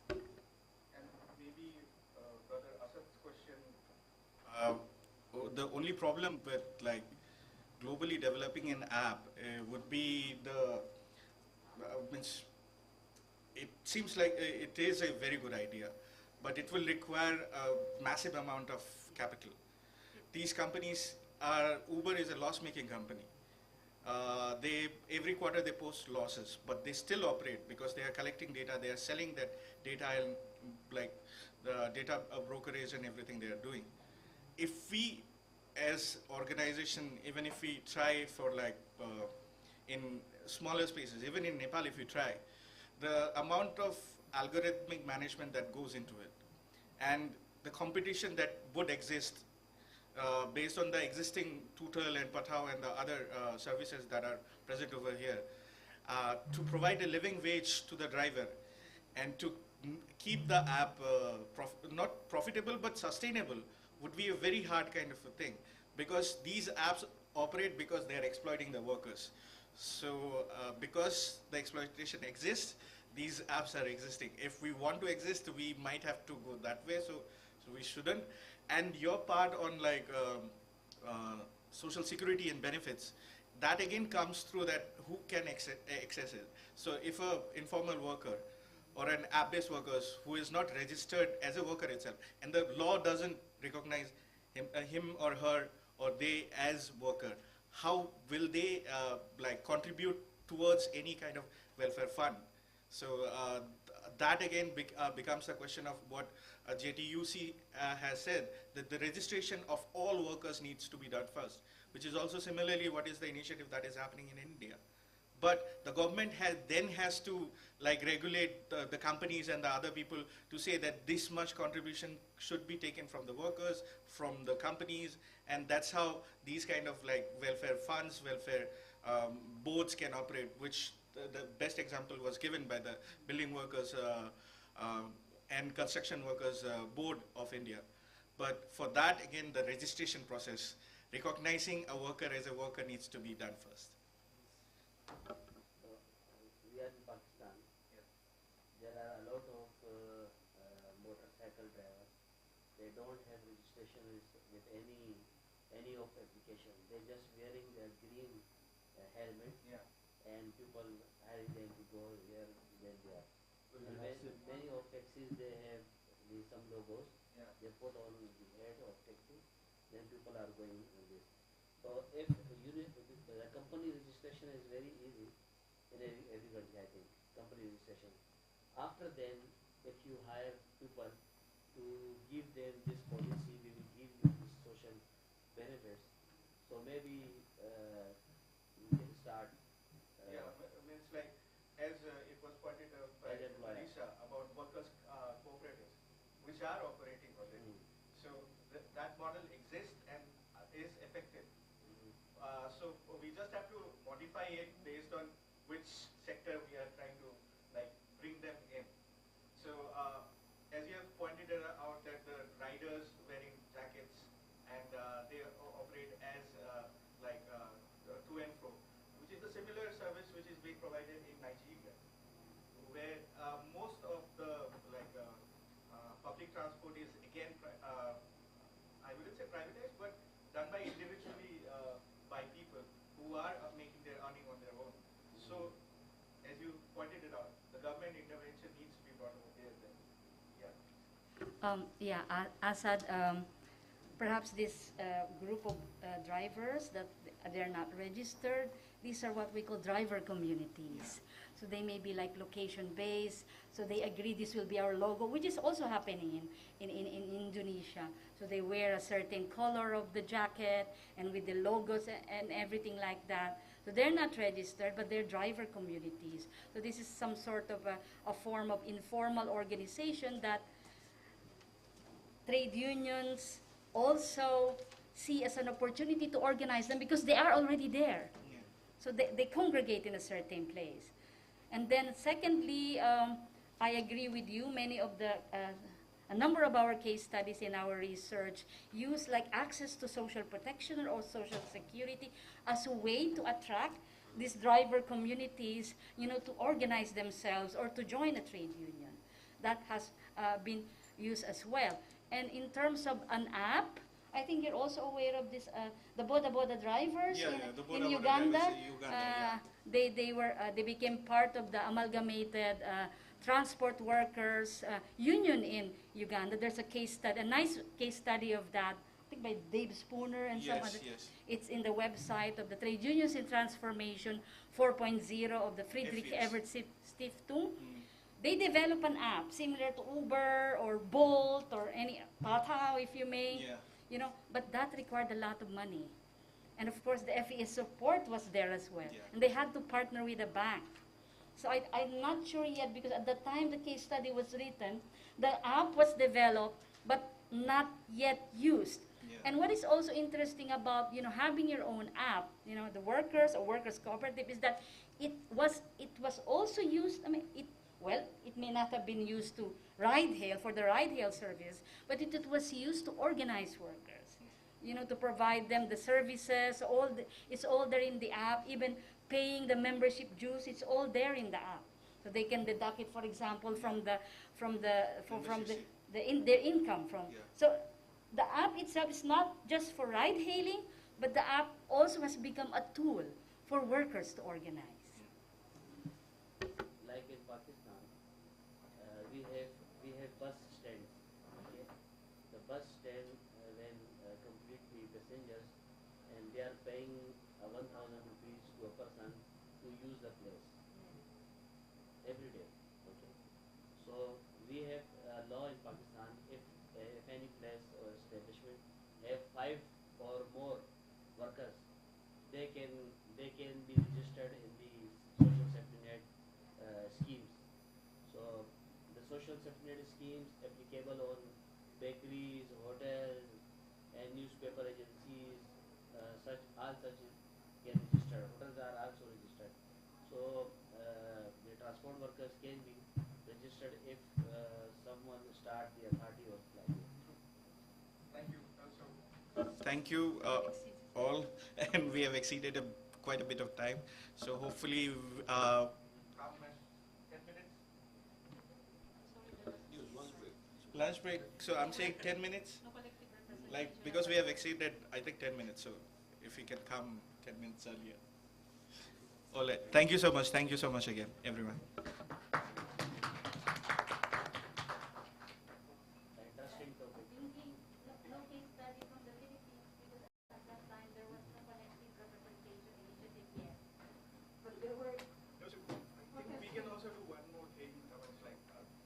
And maybe Brother Asad's question, the only problem with globally developing an app would be it seems like it is a very good idea, but it will require a massive amount of capital. These companies Uber is a loss-making company. Every quarter they post losses, but they still operate because they are collecting data, they are selling that data, and like the data brokerage and everything they are doing. If we as organization, even if we try for like in smaller spaces, even in Nepal if we try, the amount of algorithmic management that goes into it and the competition that would exist based on the existing Tutel and Patao and the other services that are present over here, to provide a living wage to the driver and to keep the app not profitable but sustainable would be a very hard kind of a thing, because these apps operate because they are exploiting the workers. So because the exploitation exists, these apps are existing. If we want to exist, we might have to go that way, so we shouldn't. And your part on like social security and benefits, that again comes through that who can access it. So if a informal worker or an app-based worker who is not registered as a worker itself, and the law doesn't recognize him or her or they as worker, how will they like contribute towards any kind of welfare fund? So that again becomes a question of what JTUC has said, that the registration of all workers needs to be done first, which is also similarly what is the initiative that is happening in India. But the government then has to like regulate the companies and the other people to say that this much contribution should be taken from the workers, from the companies, and that's how these kind of like welfare funds, welfare boards can operate, which the best example was given by the Building Workers and Construction Workers Board of India. But for that, again, the registration process, recognizing a worker as a worker needs to be done first.
We are in Pakistan. Yes. There are a lot of motorcycle drivers. They don't have registration with any of application. They're just wearing their green helmet, yeah, and people hiring them to go where they are. And many of taxis, they have some logos, yeah, they put on the head of taxi, then people are going on this. So if the company registration is very easy in every country, I think, company registration. After then, if you hire people to give them this policy, we will give you this social benefits. So maybe we can start.
Yeah, means like, as it was pointed out by Lisa about workers' cooperatives, which are operating already. So that model exists and is effective. So we just have to modify it based on which sector we are trying to like bring them in. So as you have pointed out that the riders wearing jackets and they operate as like to and fro, which is a similar service which is being provided in Nigeria, where most of the like public transport is again I wouldn't say privatized, but done by individually by people who are making their earning on their own. So, as you pointed it out, the government intervention needs to be brought over there then. Yeah.
Asad, perhaps this group of drivers that they're not registered, these are what we call driver communities. So they may be like location-based, so they agree this will be our logo, which is also happening in Indonesia. So they wear a certain color of the jacket and with the logos and everything like that. So they're not registered, but they're driver communities. So this is some sort of a form of informal organization that trade unions also see as an opportunity to organize them because they are already there. Yeah. So they congregate in a certain place. And then secondly, I agree with you, many of the, a number of our case studies in our research use like access to social protection or social security as a way to attract these driver communities, you know, to organize themselves or to join a trade union. That has been used as well. And in terms of an app, I think you're also aware of this, the Boda Boda drivers in Uganda. They became part of the amalgamated transport workers union in Uganda. There's a case study, a nice case study of that think by Dave Spooner and some
Yes,
other.
yes.
It's in the website of the Trade Unions in Transformation 4.0 of the Friedrich
FES.
Ebert Stiftung. They develop an app similar to Uber or Bolt or any Tata, if you may.
Yeah.
You know, but that required a lot of money. And of course, the FES support was there as well.
Yeah.
And they had to partner with a bank. So I'm not sure yet, because at the time the case study was written, the app was developed but not yet used.
Yeah.
And what is also interesting about, you know, having your own app, you know, the workers or workers cooperative, is that it was also used. I mean, it may not have been used to ride hail for the ride hail service, but it was used to organize workers, you know, to provide them the services. It's all there in the app. Even paying the membership dues, it's all there in the app. So they can deduct it, for example, from their income from.
Yeah.
So the app itself is not just for ride hailing, but the app also has become a tool for workers to organize.
Like in Pakistan, we have bus stands. Okay? The bus stand when completely passengers, and they are paying 1,000 rupees to a person to use the place every day. Okay? So we have a law in Pakistan. If any place or establishment have 5 or more workers, they can be registered in the social safety net schemes. So the social safety net schemes applicable on bakeries, hotels, and newspaper agencies, such can register. Hotels are also registered. So the transport workers can be registered if someone start the authority of like it.
Thank you all, and we have exceeded quite a bit of time. So hopefully, how much? 10 minutes? Lunch break. So I'm saying 10 minutes. Like, because we have exceeded, I think 10 minutes. So if we can come 10 minutes earlier. All right. Thank you so much. Thank you so much again, everyone.
Interesting topic.
No case study from the Philippines, because at that time there was no collective representation initiative yet. But there were.
I think we can also do one more thing.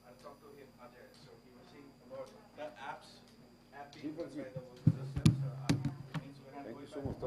I'll talk to him, Ajay. So he was saying about the apps being run by the workers themselves.
Thank you so much.